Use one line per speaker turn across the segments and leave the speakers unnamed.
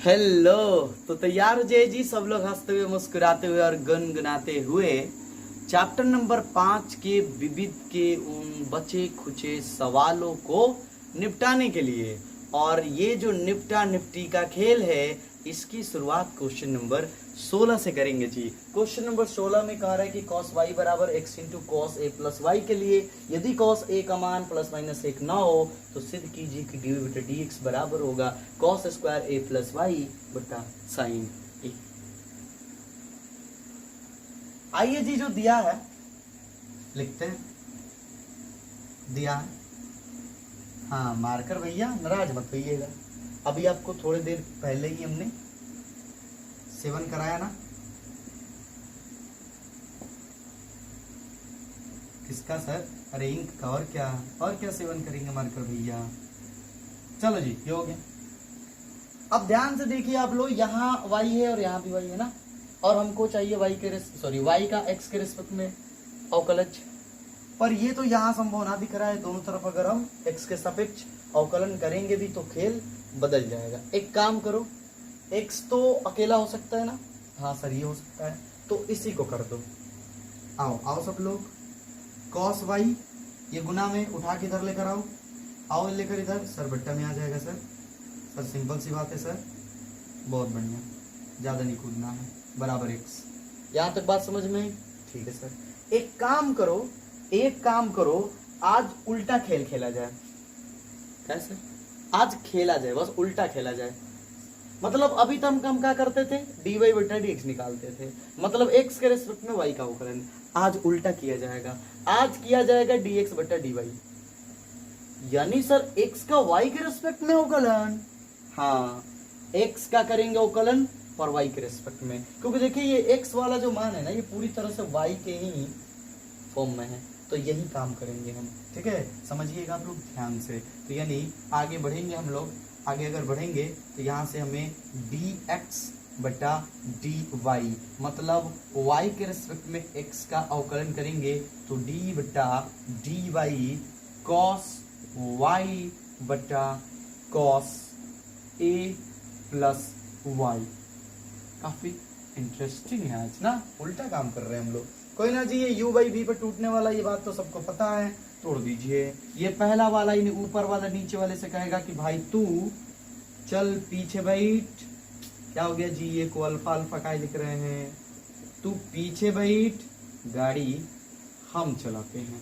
Hello. तो तैयार हो जाइए जी सब लोग हंसते हुए मुस्कुराते हुए और गुनगुनाते हुए चैप्टर नंबर 5 के विविध के उन बचे खुचे सवालों को निपटाने के लिए। और ये जो निपटा निपटी का खेल है इसकी शुरुआत क्वेश्चन नंबर 16 से करेंगे जी। क्वेश्चन नंबर 16 में कह रहा है कि cos y बराबर x into cos a plus Y के लिए यदि cos a का मान प्लस माइनस 1 ना हो तो सिद्ध कीजिए कि डी बटा डी एक्स बराबर होगा cos square a plus Y बटा साइन ए। आइए जी, जो दिया है लिखते हैं। दिया है, हाँ मार्कर भैया नाराज मत होइएगा। अभी आपको थोड़ी देर पहले ही हमने सेवन कराया ना, किसका सर? अरे इंक का। और क्या सेवन करेंगे मार्कर भैया। चलो जी, ये हो गया। अब ध्यान से देखिए आप लोग, यहाँ y है और यहाँ भी y है ना, और हमको चाहिए y का x के रिस्पेक्ट में अवकलज। पर ये तो यहाँ संभव ना दिख रहा है। दोनों तरफ अगर हम x के सापेक्ष अवकलन करेंगे भी तो खेल बदल जाएगा। एक काम करो, x तो अकेला हो सकता है ना, हाँ सर ये हो सकता है, तो इसी को कर दो। आओ सब लोग, cos y ये गुना में उठा के इधर लेकर आओ लेकर इधर। सर बट्टा में आ जाएगा सर सिंपल सी बात है सर, बहुत बढ़िया, ज्यादा नहीं कूदना है, बराबर x। यहां तक बात समझ में? ठीक है सर। एक काम करो, आज उल्टा खेल खेला जाए। कैसे? आज खेला जाए, बस उल्टा खेला जाए। मतलब अभी तो हम क्या करते थे, dy बटा dx निकालते थे, मतलब x के रेस्पेक्ट में y का अवकलन। आज उल्टा किया जाएगा, आज किया जाएगा dx बटा dy, यानी सर x का y के रेस्पेक्ट में अवकलन। हाँ, x का करेंगे अवकलन और y के रेस्पेक्ट में, क्योंकि देखिए ये x वाला जो मान है ना, ये पूरी तरह से y के ही फॉर्म में है, तो यही काम करेंगे हम। ठीक है, समझिएगा आप लोग ध्यान से। तो यानी आगे बढ़ेंगे हम लोग, आगे अगर बढ़ेंगे तो यहाँ से हमें dx बटा dy, मतलब y के रेस्पेक्ट में x का अवकलन करेंगे तो d बटा dy cos y बटा cos a प्लस y। काफी इंटरेस्टिंग है आज ना, उल्टा काम कर रहे हैं हम लोग। कोई ना जी, ये u बाई v पर टूटने वाला, ये बात तो सबको पता है, तोड़ दीजिए। ये पहला वाला ऊपर वाला नीचे वाले से कहेगा कि भाई तू चल पीछे बैठ। क्या हो गया जी, ये को अल्फा अल्फा का लिख रहे हैं, तू पीछे बैठ, गाड़ी हम चलाते हैं।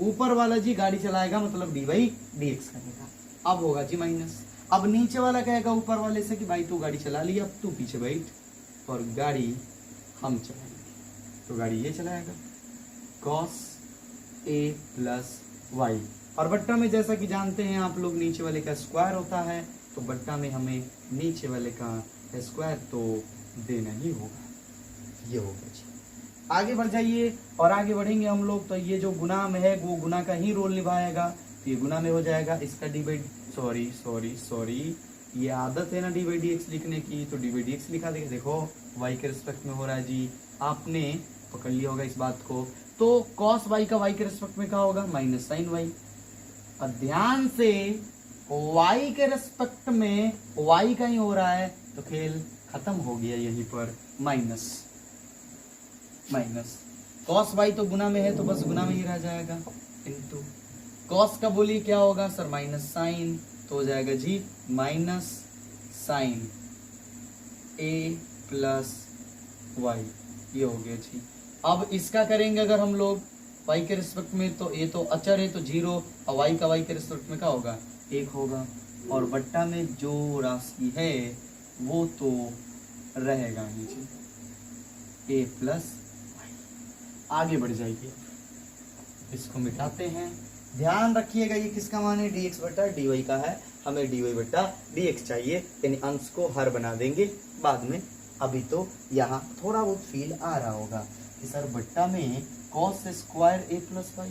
ऊपर वाला जी गाड़ी चलाएगा मतलब dy dx करेगा। अब होगा जी माइनस। अब नीचे वाला कहेगा ऊपर वाले से कि भाई तू गाड़ी चला ली, अब तू पीछे बैठ और गाड़ी हम चलाएंगे, तो गाड़ी ये चलाएगा cos a प्लस y। और बट्टा में जैसा कि जानते हैं आप लोग, नीचे वाले का स्क्वायर होता है, तो बट्टा में हमें नीचे वाले का स्क्वायर तो देना ही होगा। ये होगा जी। आगे बढ़ जाइए, और आगे बढ़ेंगे हम लोग तो ये जो गुना में है वो गुना का ही रोल निभाएगा, तो ये गुना में हो जाएगा। इसका सॉरी ये आदत है ना डी बाई डी एक्स लिखने की, तो डी बाई डी एक्स लिखा देगा। देखो y के रिस्पेक्ट में हो रहा है जी, आपने पकड़ लिया होगा इस बात को। तो cos y का y के रिस्पेक्ट में क्या होगा, माइनस साइन y। और ध्यान से y के रिस्पेक्ट में y का ही हो रहा है, तो खेल खत्म हो गया यहीं पर। माइनस cos y तो गुना में है, तो बस गुना में ही रह जाएगा, इनटू cos का बोलिए क्या होगा सर, माइनस साइन, तो हो जाएगा जी minus sine a plus y। ये हो गया जी। अब इसका करेंगे अगर हम लोग y के रिस्पेक्ट में, तो ये तो अचर है तो 0, और y का y के रिस्पेक्ट में क्या होगा, 1 होगा, और बट्टा में जो राशि है वो तो रहेगा ही जी, a प्लस y। आगे बढ़ जाइए, इसको मिटाते हैं। ध्यान रखिएगा ये किसका मान है, dx बटा dy का है, हमें dy बटा dx चाहिए, यानी अंश को हर बना देंगे बाद में। अभी तो यहाँ थोड़ा बहुत फील आ रहा होगा कि सर बट्टा में cos square a plus Y,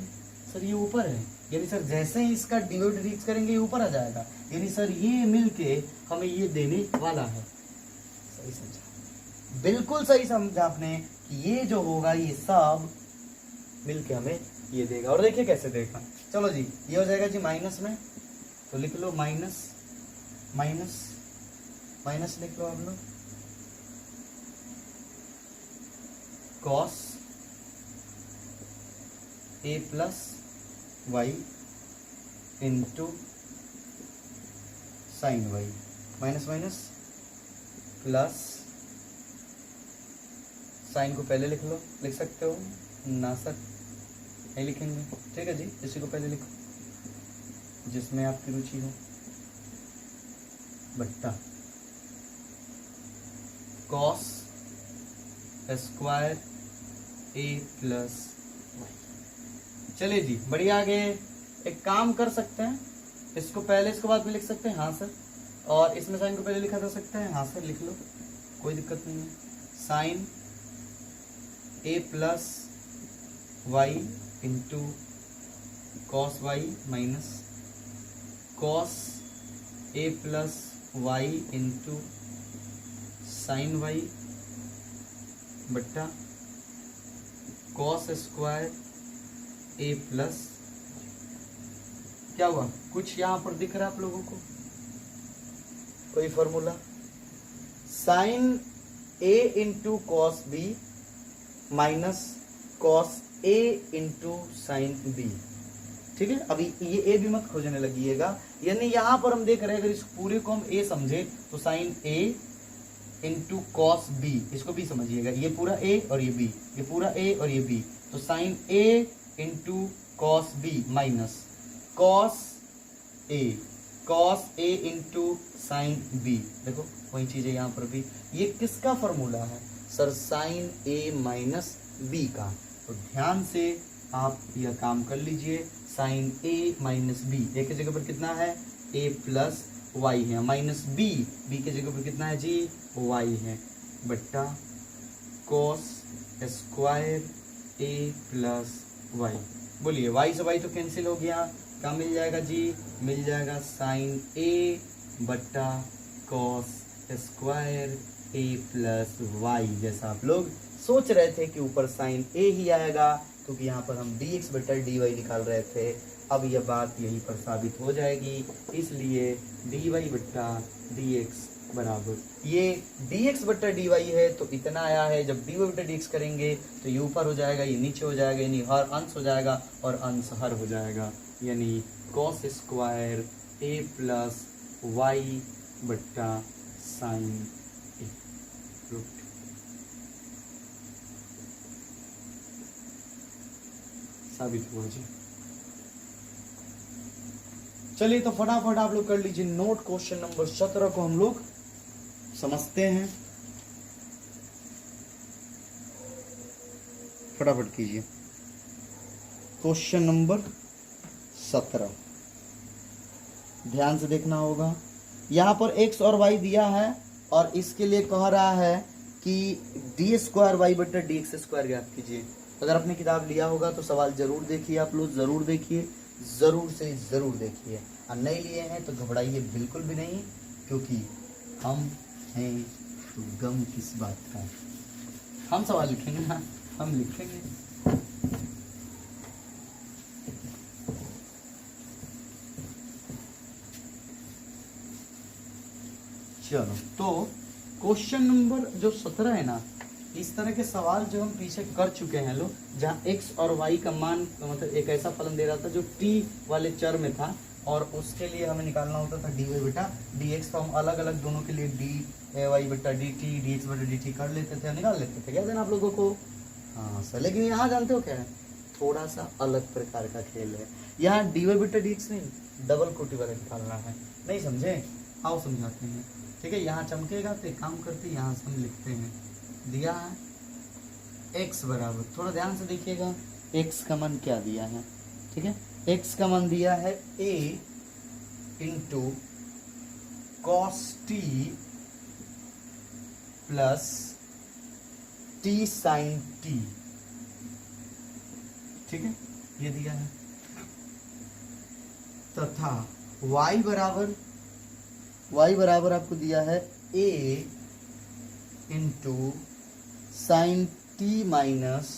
sir ये ऊपर है, यानी सर जैसे ही इसका dy बटा dx करेंगे ये ऊपर आ जाएगा, यानी सर ये मिलके हमें ये देने वाला है। सही समझा, बिल्कुल सही समझा आपने कि ये जो होगा ये सब मिलके हमें ये देगा। और देखिए कैसे देगा, चलो जी ये हो जाएगा जी माइनस में, तो लिख लो माइनस माइनस लिख लो आप लोग, cos a plus y into sine y, minus minus plus, sine को पहले लिख लो, लिख सकते हो ना सर नहीं लिखेंगे, ठीक है जी, इसी को पहले लिखो जिसमें आपकी रुचि हो, बट्टा cos square a plus Y. चलिए जी बढ़िया, आगे एक काम कर सकते हैं, इसको पहले इसको बाद में लिख सकते हैं, हाँ सर, और इसमें साइन को पहले लिखा जा सकता है, हाँ सर लिख लो, कोई दिक्कत नहीं है। Sine A plus y into cos y minus cos a plus y into sine y बट्टा कॉस स्क्वायर ए प्लस, क्या हुआ, कुछ यहां पर दिख रहा है आप लोगों को, कोई formula, sine A into cos b minus cos a into sine b, ठीक है। अभी ये ए भी मत खोजने लगिएगा, यानी यहां पर हम देख रहे हैं, अगर इस पूरे को हम ए समझे तो साइन ए इंटू कॉस बी, इसको भी समझिएगा, ये पूरा ए और ये बी, ये पूरा ए और ये बी, तो sine A into cos b minus cos a into sine b, देखो वही चीज है यहाँ पर भी, ये किसका फॉर्मूला है सर, साइन ए माइनस बी का, तो ध्यान से आप यह काम कर लीजिए, साइन ए माइनस बी, ए की जगह पर कितना है ए प्लस वाई है, माइनस बी, बी की जगह पर कितना है जी वाई है, बट्टा cos square a plus Y, बोलिए वाई से वाई तो कैंसिल हो गया, क्या मिल जाएगा जी, मिल जाएगा साइन ए बट्टा cos square a plus Y, जैसा आप लोग सोच रहे थे कि ऊपर साइन ए ही आएगा, क्योंकि यहाँ पर हम dx बट्टा dy निकाल रहे थे, अब यह बात यहीं पर साबित हो जाएगी, इसलिए dy बट्टा dx बराबर, ये dx बट्टा dy है तो इतना आया है, जब dy बट्टा dx करेंगे तो ये ऊपर हो जाएगा, ये नीचे हो जाएगा, यानी हर अंश हो जाएगा और अंश हर हो जाएगा, यानी cos square a plus Y बट्टा साइन ए, साबित हुआ जी। चलिए तो फटाफट आप लोग कर लीजिए नोट, क्वेश्चन नंबर 17 को हम लोग समझते हैं, फटाफट कीजिए। क्वेश्चन नंबर 17 ध्यान से देखना होगा, यहाँ पर x और y दिया है और इसके लिए कह रहा है कि डी स्क्वायर वाई बट्टा डी एक्स स्क्वायर ज्ञात कीजिए। अगर आपने किताब लिया होगा तो सवाल जरूर देखिए, आप लोग जरूर देखिए, जरूर से जरूर देखिए, और नहीं लिए हैं तो घबराइए बिल्कुल भी नहीं, क्योंकि हम हैं तो गम किस बात का, हम सवाल लिखेंगे ना, हम लिखेंगे। चलो तो क्वेश्चन नंबर जो 17 है ना, इस तरह के सवाल जो हम पीछे कर चुके हैं लोग, जहाँ x और y का मान मतलब एक ऐसा फलन दे रहा था जो t वाले चर में था, और उसके लिए हमें निकालना होता था dy बेटा dx, तो हम अलग अलग दोनों के लिए dy बेटा dt dx बेटा dt कर लेते थे, निकाल लेते थे, क्या देना आप लोगों को, हाँ सर। लेकिन यहाँ जानते हो क्या है, थोड़ा सा अलग प्रकार का खेल है, यहाँ dy बेटा dx नहीं डबल कोटि वाला निकालना है, नहीं समझे, आओ समझाते हैं, ठीक है। यहाँ चमकेगा तो एक काम करते हैं, यहाँ से हम लिखते हैं, दिया है x बराबर, थोड़ा ध्यान से देखिएगा x का मान क्या दिया है, ठीक है, x का मान दिया है a into cos T plus T sine T, ठीक है, ये दिया है, तथा y बराबर आपको दिया है a into sine t minus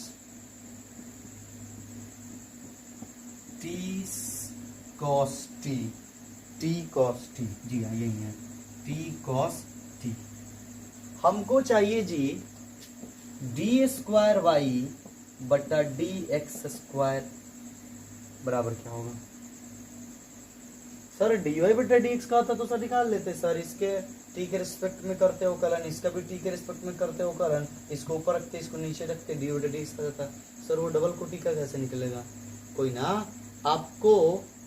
t cos t, t cos t, जी हाँ यही है, टी कॉस टी। हमको चाहिए जी डी स्क्वायर वाई बटा डी एक्स स्क्वायर बराबर क्या होगा। सर डी वाई बटा डी एक्स का होता तो सर निकाल लेते सर, इसके टी के रिस्पेक्ट में करते हो कलन, इसका भी टी के रिस्पेक्ट में करते हो कलन, इसको ऊपर रखते इसको नीचे रखते डी बटा डी एक्स का जाता। सर वो डबल कोटि का कैसे निकलेगा। कोई ना, आपको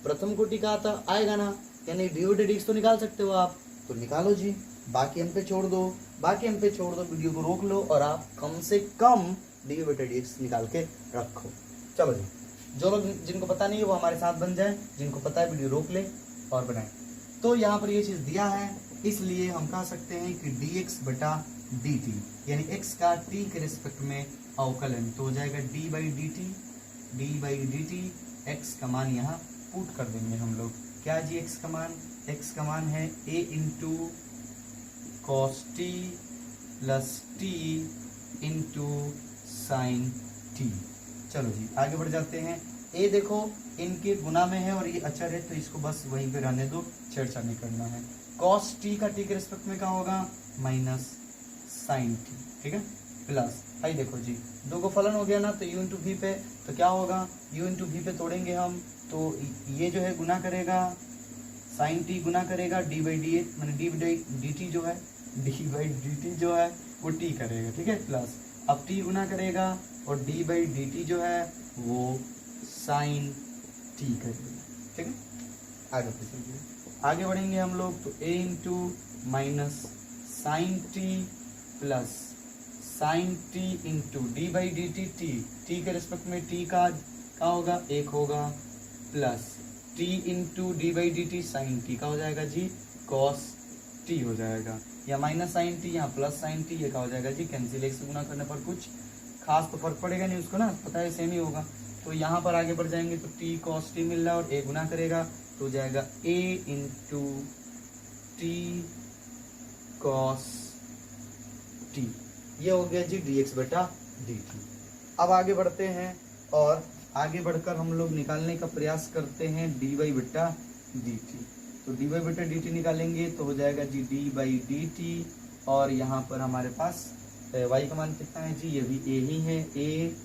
प्रथम कोटि का आता आएगा ना, यानी डी बटा डी एक्स तो निकाल सकते हो आप, तो निकालो जी, बाकी हम पे छोड़ दो, बाकी हम पे छोड़ दो, वीडियो को रोक लो और आप कम से कम डी बटा डी एक्स निकाल के रखो। चलो जी, जो लोग जिनको पता नहीं है वो हमारे साथ बन जाए, जिनको पता है वीडियो रोक ले और बनाए। तो यहाँ पर ये चीज दिया है, इसलिए हम कह सकते हैं कि dx बटा dt, यानी x का t के रिस्पेक्ट में अवकलन, तो हो जाएगा d by D T. x का मान यहाँ पुट कर देंगे हम लोग, क्या जी x का मान, x का मान है a into cos T plus T into sine T. चलो जी आगे बढ़ जाते हैं। ए देखो इनके गुना में है और ये अचर है, तो इसको बस वहीं पे रहने दो, छेड़छाड़ नहीं करना है। कॉस टी का टी के रिस्पेक्ट में क्या होगा, माइनस साइन टी, ठीक है, प्लस आई देखो जी दो को फलन हो गया ना, तो u इंटू वी पे, तो क्या होगा u इंटू वी पे तोड़ेंगे हम, तो ये जो है गुना करेगा साइन टी, गुना करेगा डी बाई डी एच, मैंने डी बाई डी टी जो है, डी बाई डी टी जो है वो टी करेगा, ठीक है, प्लस अब टी गुना करेगा और डी बाई डी टी जो है वो साइन टी करेगा, ठीक है। आगे चलिए, आगे बढ़ेंगे हम लोग, तो a into minus sine T plus sine T into D by D T, T के रिस्पेक्ट में टी का क्या होगा, एक होगा, plus T into D by D T sine T का हो जाएगा जी कॉस टी हो जाएगा, या माइनस साइन टी यहाँ प्लस साइन टी, ये क्या हो जाएगा जी कैंसिल, एक से गुना करने पर कुछ खास तो फर्क पड़ेगा नहीं उसको ना, पता है सेम ही होगा। तो यहाँ पर आगे बढ़ जाएंगे तो टी कॉस टी मिल रहा है और ए गुना करेगा तो हो जाएगा ए इंटू टी कॉस टी, ये हो गया जी डी एक्स बटा डी टी। अब आगे बढ़ते हैं और आगे बढ़कर हम लोग निकालने का प्रयास करते हैं डी वाई बटा डी टी। तो डी वाई बटा डी टी निकालेंगे तो हो जाएगा जी डी बाई डी टी, और यहाँ पर हमारे पास वाई का मान कितना है जी, ये भी ए ही है, a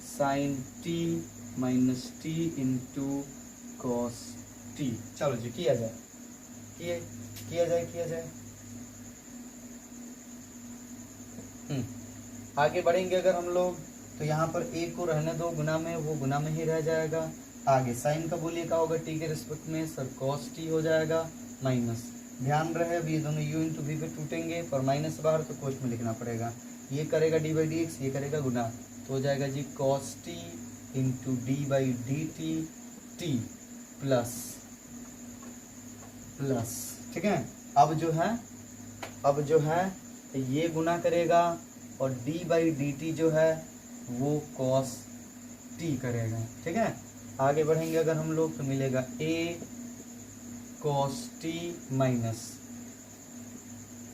sine t minus t into cos t. चलो जी किया जाए, किया जाए। आगे बढ़ेंगे अगर हम लोग, तो यहाँ पर ए को रहने दो गुना में, वो गुना में ही रह जाएगा। आगे साइन का बोलिए क्या होगा टी के रिस्पेक्ट में, सर कॉस टी हो जाएगा, माइनस ध्यान रहे अब ये दोनों u इंटू वी पे टूटेंगे, पर माइनस बाहर तो कोष्ठ में लिखना पड़ेगा, ये करेगा डी बाई डी एक्स, ये करेगा गुना, तो हो जाएगा जी cos t into D by D T t plus, ठीक है। अब जो है ये गुना करेगा और डी बाई डी टी जो है वो कॉस टी करेगा, ठीक है। आगे बढ़ेंगे अगर हम लोग तो मिलेगा ए कॉस टी माइनस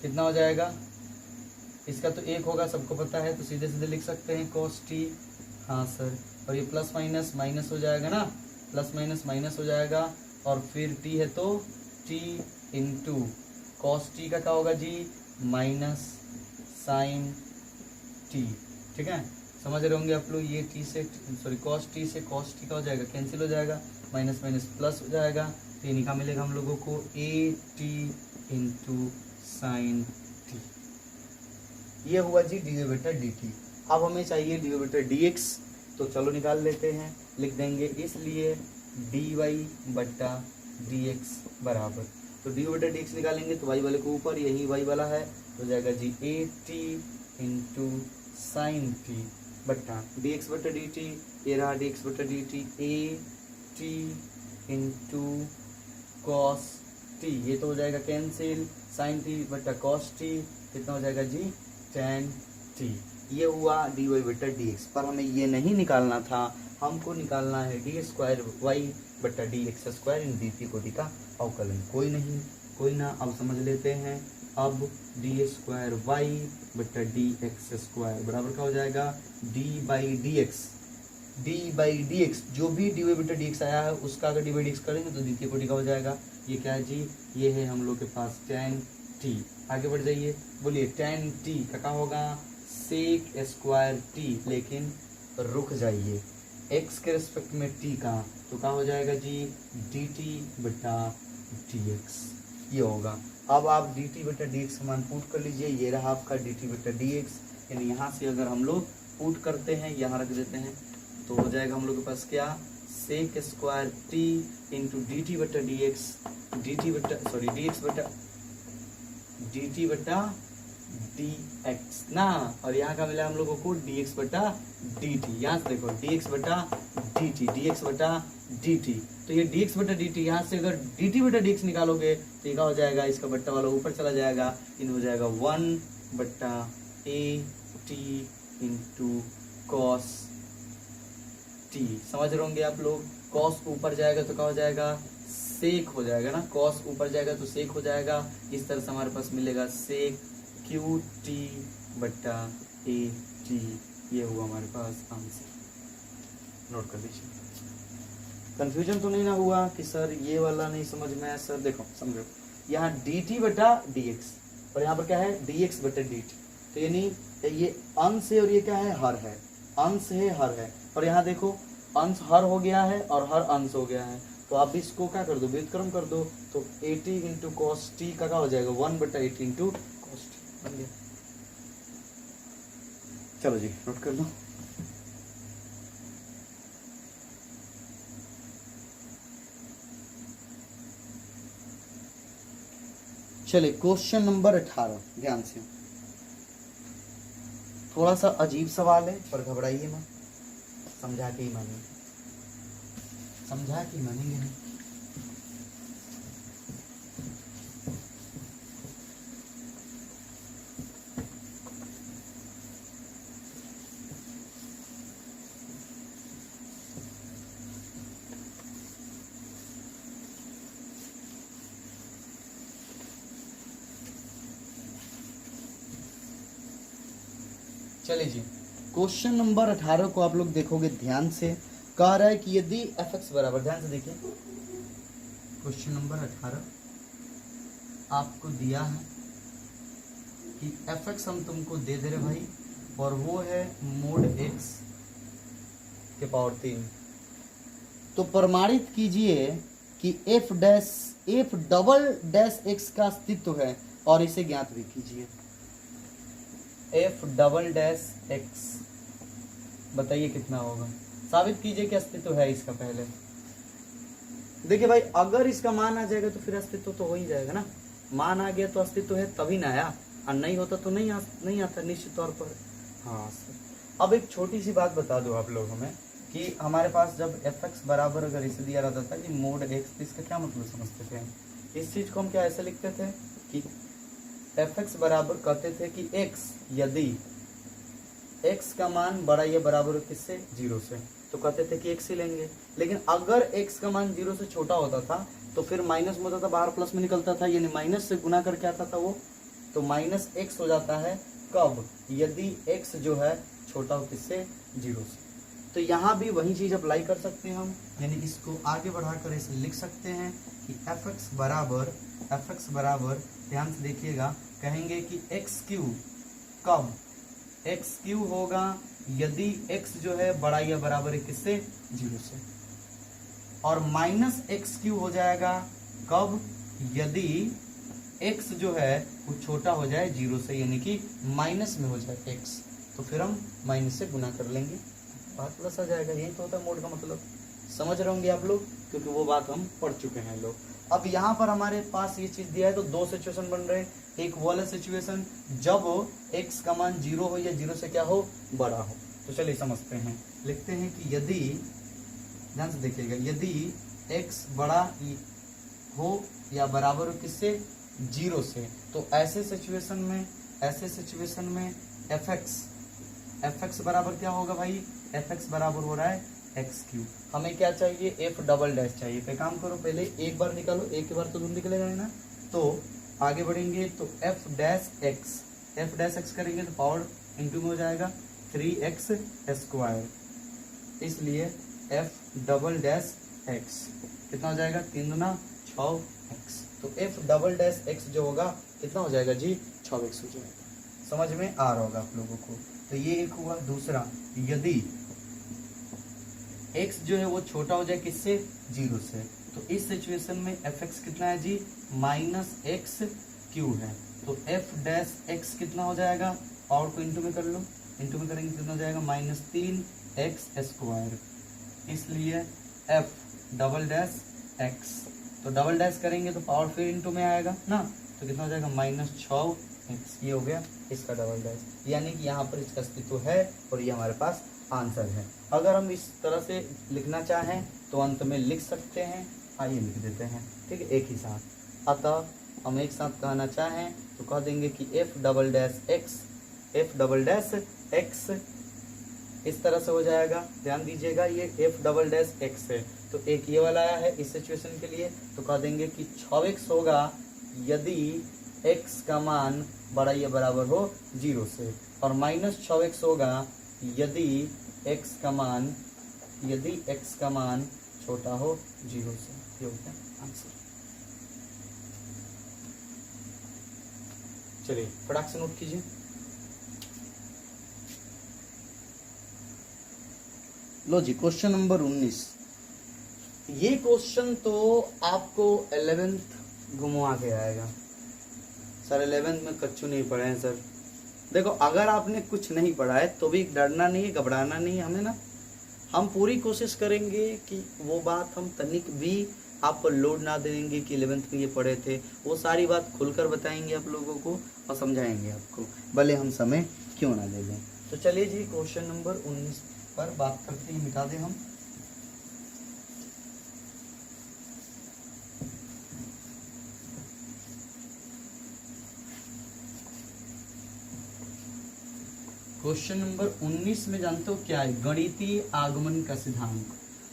कितना हो जाएगा, इसका तो एक होगा सबको पता है, तो सीधे सीधे लिख सकते हैं कॉस टी, हाँ सर, और ये प्लस माइनस माइनस हो जाएगा ना, प्लस माइनस माइनस हो जाएगा, और फिर टी है तो टी इंटू कॉस टी का क्या होगा जी माइनस साइन टी, ठीक है, समझ रहे होंगे आप लोग। ये टी से सॉरी कॉस टी से कॉस टी का हो जाएगा कैंसिल हो जाएगा, माइनस माइनस प्लस हो जाएगा, तो ये निकाल मिलेगा हम लोगों को ए टी इंटू साइन टी, ये हुआ जी डी वाई बटा डी टी। अब हमें चाहिए डी वाई बटा डी एक्स, तो चलो निकाल लेते हैं, लिख देंगे इसलिए डी वाई बटा डी एक्स बराबर, तो डी वाई बटा डी एक्स निकालेंगे तो वाई वाले को ऊपर, यही वाई वाला है, तो जाएगा जी a t into sine t बटा डी एक्स बटा डी टी, ये रहा डी एक्स बटा d t, a t into cos t, ये तो हो जाएगा कैंसिल, साइन टी बटा कॉस टी कितना हो जाएगा जी टेन टी, ये हुआ डी वाई बटा डी एक्स। पर हमें ये नहीं निकालना था, हमको निकालना है डी स्क्वायर वाई बटा D x square in d T कोटि का अवकलन। कोई ना, अब समझ लेते हैं। अब डी स्क्वायर वाई बटा डी एक्स स्क्वायर बराबर क्या हो जाएगा डी बाई डी एक्स, जो भी डी वाई बटा डी एक्स आया है उसका अगर डी बाई डी एक्स करेंगे तो द्वितीय कोटि का हो जाएगा। ये क्या है जी, ये है हम लोग के पास टेन टी। आगे बढ़ जाइए, बोलिए tan t का क्या होगा सेक स्क्वायर t, लेकिन रुक जाइए x के रिस्पेक्ट में t का, तो क्या हो जाएगा जी dt बटा dx, ये होगा। अब आप dt बटा dx समान पुट कर लीजिए, ये रहा आपका dt बटा dx, यानी यहाँ से अगर हम लोग पुट करते हैं, यहाँ रख देते हैं, तो हो जाएगा हम लोग के पास क्या sec square t into dt बटा dx, dt बटा dx ना, और यहाँ का मिला हम लोगों को dx बटा dt, यहाँ से देखो dx बटा dt, तो ये dx बटा dt, यहाँ से अगर dt बटा dx निकालोगे तो ये क्या हो जाएगा, इसका बट्टा वाला ऊपर चला जाएगा, इन हो जाएगा 1 बट्टा a t into cos t, समझ रहे होंगे आप लोग। कॉस ऊपर जाएगा तो क्या हो जाएगा सेक हो जाएगा ना, कॉस ऊपर जाएगा तो सेक हो जाएगा, इस तरह से हमारे पास मिलेगा सेक क्यू टी बट्टा ए टी, ये हुआ हमारे पास आंसर। नोट कर लीजिए। कंफ्यूजन तो नहीं ना हुआ कि सर ये वाला नहीं समझ में आया? सर देखो समझो, यहाँ डी टी बटा डी एक्स और यहाँ पर क्या है डी एक्स बटा डी टी, तो यानी ये अंश है और ये क्या है हर है, अंश है हर है, और यहाँ देखो अंश हर हो गया है और हर अंश हो गया है, तो आप इसको क्या कर दो व्युत्क्रम कर दो, तो 80 इंटू कॉस टी का क्या हो जाएगा 1 बटा 80 इंटू कॉस टी बन गया। चलो जी नोट कर लो। चलिए क्वेश्चन नंबर 18, ध्यान से, थोड़ा सा अजीब सवाल है पर घबराइए मत, समझा के ही मानेंगे, समझा के मानेंगे नहीं। चलिए जी क्वेश्चन नंबर 18 को आप लोग देखोगे ध्यान से, कह रहा है कि यदि एफ एक्स बराबर, ध्यान से देखिए क्वेश्चन नंबर 18 आपको दिया है कि एफ एक्स हम तुमको दे दे रहे भाई, और वो है मोड एक्स के पावर 3, तो प्रमाणित कीजिए कि एफ डबल डैश एक्स का अस्तित्व है और इसे ज्ञात भी कीजिए। एफ डबल डैश एक्स बताइए कितना होगा, साबित कीजिए कि अस्तित्व है इसका। पहले देखिए भाई, अगर इसका मान आ जाएगा तो फिर अस्तित्व तो हो ही जाएगा ना, मान आ गया तो अस्तित्व है तभी ना आया, और नहीं होता तो नहीं आता निश्चित तौर पर। हाँ सर, अब एक छोटी सी बात बता दो आप लोग हमें कि हमारे पास जब एफ एक्स बराबर अगर इसे दिया रहता था कि मोड एक्स, तो इसका क्या मतलब समझते थे? इस चीज को हम क्या ऐसे लिखते थे कि एफ एक्स बराबर कहते थे कि एक्स यदि एक्स का मान बड़ा या बराबर किससे 0 से, तो कहते थे कि एक्स ही लेंगे, लेकिन अगर एक्स का मान 0 से छोटा होता था तो फिर माइनस में होता था, बाहर प्लस में निकलता था, यानी माइनस से गुना करके आता था वो, तो माइनस एक्स हो जाता है कब, यदि एक्स जो है छोटा हो किससे 0 से। तो यहाँ भी वही चीज अप्लाई कर सकते हैं हम, यानी इसको आगे बढ़ाकर इसे लिख सकते हैं कि एफ एक्स बराबर ध्यान से देखिएगा, कहेंगे कि एक्स क्यू कब, एक्स क्यू होगा यदि एक्स जो है बड़ा या बराबर है किससे 0 से, और माइनस एक्स क्यू हो जाएगा कब, यदि एक्स जो है वो छोटा हो जाए 0 से, यानी कि माइनस में हो जाए एक्स, तो फिर हम माइनस से गुना कर लेंगे, बात प्लस आ जाएगा। यही तो होता है मोड का मतलब, समझ रहे होंगे आप लोग, क्योंकि वो बात हम पढ़ चुके हैं लोग। अब यहाँ पर हमारे पास ये चीज दिया है, तो दो सिचुएशन बन रहे हैं, एक वो वाला सिचुएशन जब x का मान 0 हो या 0 से क्या हो बड़ा हो। तो चलिए समझते हैं, लिखते हैं कि यदि, ध्यान से देखिएगा, यदि x बड़ा हो या बराबर हो किससे 0 से, तो ऐसे सिचुएशन में एफ एक्स बराबर क्या होगा भाई, एफ एक्स बराबर हो रहा है एक्स क्यू। हमें क्या चाहिए, एफ डबल डैश चाहिए। पे काम करो, पहले एक बार निकालो, एक के बार तो दूर निकलेगा ना, तो आगे बढ़ेंगे तो एफ डैश एक्स करेंगे तो पावर इंटू में हो जाएगा 3x स्क्वायर, इसलिए एफ डबल डैश एक्स कितना हो जाएगा 3 दूना 6x, तो एफ डबल डैश एक्स जो होगा कितना हो जाएगा जी 6x हो जाएगा। समझ में आ रहा होगा आप लोगों को। तो ये एक हुआ। दूसरा, यदि x जो है वो छोटा हो जाए किससे, 0 से, तो इस सिचुएशन में fx कितना है जी, -x³ है, तो f डैश x कितना हो जाएगा, और को इंटू में कर लो, इंटू में करेंगे कितना हो जाएगा, -3x², इसलिए f डबल डैश x, तो डबल डैश करेंगे तो पावर फिर इंटू में आएगा ना, तो कितना हो जाएगा, -6x। ये हो गया इसका डबल डैश, यानी कि यहाँ पर इसका अस्तित्व है और ये हमारे पास आंसर है। अगर हम इस तरह से लिखना चाहें तो अंत में लिख सकते हैं, आइए लिख देते हैं, ठीक है, एक ही साथ। अतः हम एक साथ कहना चाहें तो कह देंगे कि f डबल डैश x इस तरह से हो जाएगा। ध्यान दीजिएगा, ये f डबल डैश x है, तो एक ये वाला आया है इस सिचुएशन के लिए, तो कह देंगे कि 6x होगा यदि x का मान बड़ा या बराबर हो 0 से, और -6x होगा यदि x का मान छोटा हो 0 से। ये हो गया आंसर। चलिए फटाक से नोट कीजिए। लो जी, क्वेश्चन नंबर 19। ये क्वेश्चन तो आपको 11th घुमा के आएगा सर। 11th में कच्चू नहीं पढ़े हैं सर। देखो, अगर आपने कुछ नहीं पढ़ा है तो भी डरना नहीं है, घबराना नहीं है हमें ना। हम पूरी कोशिश करेंगे कि वो बात हम तनिक भी आप पर लोड ना देंगे कि 11th में ये पढ़े थे, वो सारी बात खुलकर बताएंगे आप लोगों को और समझाएंगे आपको, भले हम समय क्यों ना दे दें। तो चलिए जी, क्वेश्चन नंबर 19 पर बात करते ही मिटा दें हम। क्वेश्चन नंबर 19 में जानते हो क्या है, गणितीय आगमन का सिद्धांत,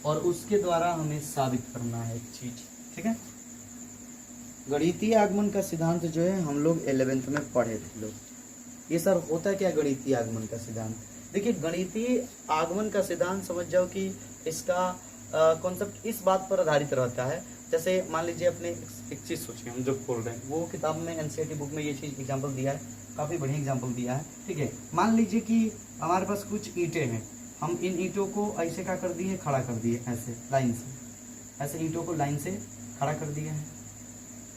और उसके द्वारा हमें साबित करना है एक चीज, ठीक है। गणितीय आगमन का सिद्धांत जो है हम लोग 11th में पढ़े थे लोग। ये सर होता क्या गणितीय आगमन का सिद्धांत? देखिए, गणितीय आगमन का सिद्धांत समझ जाओ कि इसका कॉन्सेप्ट इस बात पर आधारित रहता है, जैसे मान लीजिए अपने एक चीज सोचिए, हम जो बोल रहे हैं वो किताब में एनसीईआरटी बुक में ये चीज एग्जांपल दिया है, काफी बढ़िया एग्जांपल दिया है, ठीक है। मान लीजिए कि हमारे पास कुछ ईंटें हैं, हम इन ईंटों को ऐसे क्या कर दिए, खड़ा कर दिए, ऐसे लाइन से, ऐसे ईंटों को लाइन से खड़ा कर दिया है।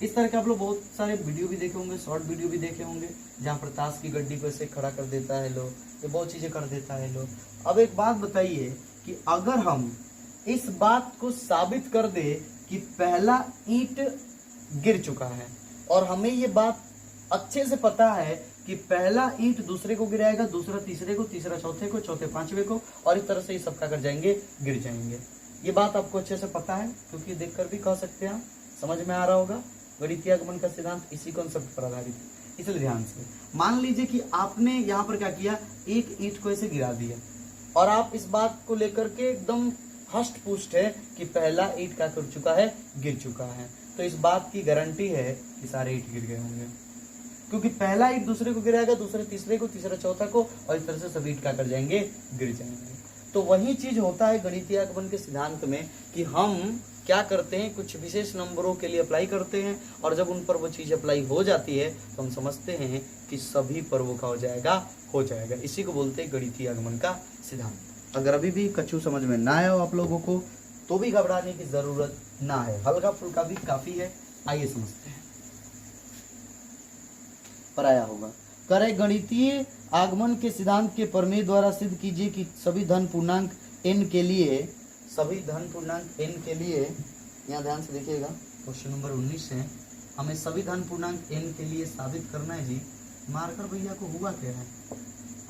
इस तरह के आप लोग बहुत सारे वीडियो भी देखे होंगे, शॉर्ट वीडियो भी देखे होंगे, जहाँ पर ताश की गड्डी को ऐसे खड़ा कर देता है लोग, ये बहुत चीजें कर देता है लोग। अब एक बात बताइए कि अगर हम इस बात को साबित कर दे कि पहला ईंट गिर चुका है, और हमें ये बात अच्छे से पता है कि पहला ईंट दूसरे को गिराएगा, दूसरा तीसरे को, तीसरा चौथे को, चौथे पांचवे को, और इस तरह से ये सब क्या कर जाएंगे, गिर जाएंगे। ये बात आपको अच्छे से पता है, क्योंकि देखकर भी कह सकते हैं, समझ में आ रहा होगा। गणितीय आगमन का सिद्धांत इसी कॉन्सेप्ट पर आधारित है, इसलिए ध्यान से। मान लीजिए कि आपने यहाँ पर क्या किया, एक ईंट को ऐसे गिरा दिया, और आप इस बात को लेकर के एकदम हष्ट पुष्ट है कि पहला ईंट क्या कर चुका है, गिर चुका है। तो इस बात की गारंटी है कि सारे ईंट गिर गए होंगे, क्योंकि पहला ईंट दूसरे को गिराएगा, दूसरे तीसरे को, तीसरा चौथा को, और इस तरह से सभी ईंट क्या कर जाएंगे, गिर जाएंगे। तो वही चीज होता है गणितीय आगमन के सिद्धांत में कि हम क्या करते हैं, कुछ विशेष नंबरों के लिए अप्लाई करते हैं, और जब उन पर वो चीज अप्लाई हो जाती है तो हम समझते हैं कि सभी पर वो क्या हो जाएगा। इसी को बोलते हैं गणितीय आगमन का सिद्धांत। अगर अभी भी कच्चू समझ में ना आया हो आप लोगों को, तो भी घबराने की जरूरत ना है, हल्का फुल्का भी काफी है। आइए समझते हैं। पर आया होगा, करे गणितीय आगमन के सिद्धांत के प्रमेय द्वारा सिद्ध कीजिए कि सभी धन पूर्णांक n के लिए, सभी धन पूर्णांक n के लिए, यहाँ ध्यान से देखिएगा, क्वेश्चन नंबर 19 है, हमें सभी धन पूर्णांक n के लिए साबित करना है जी। मार्कर भैया को हुआ क्या है,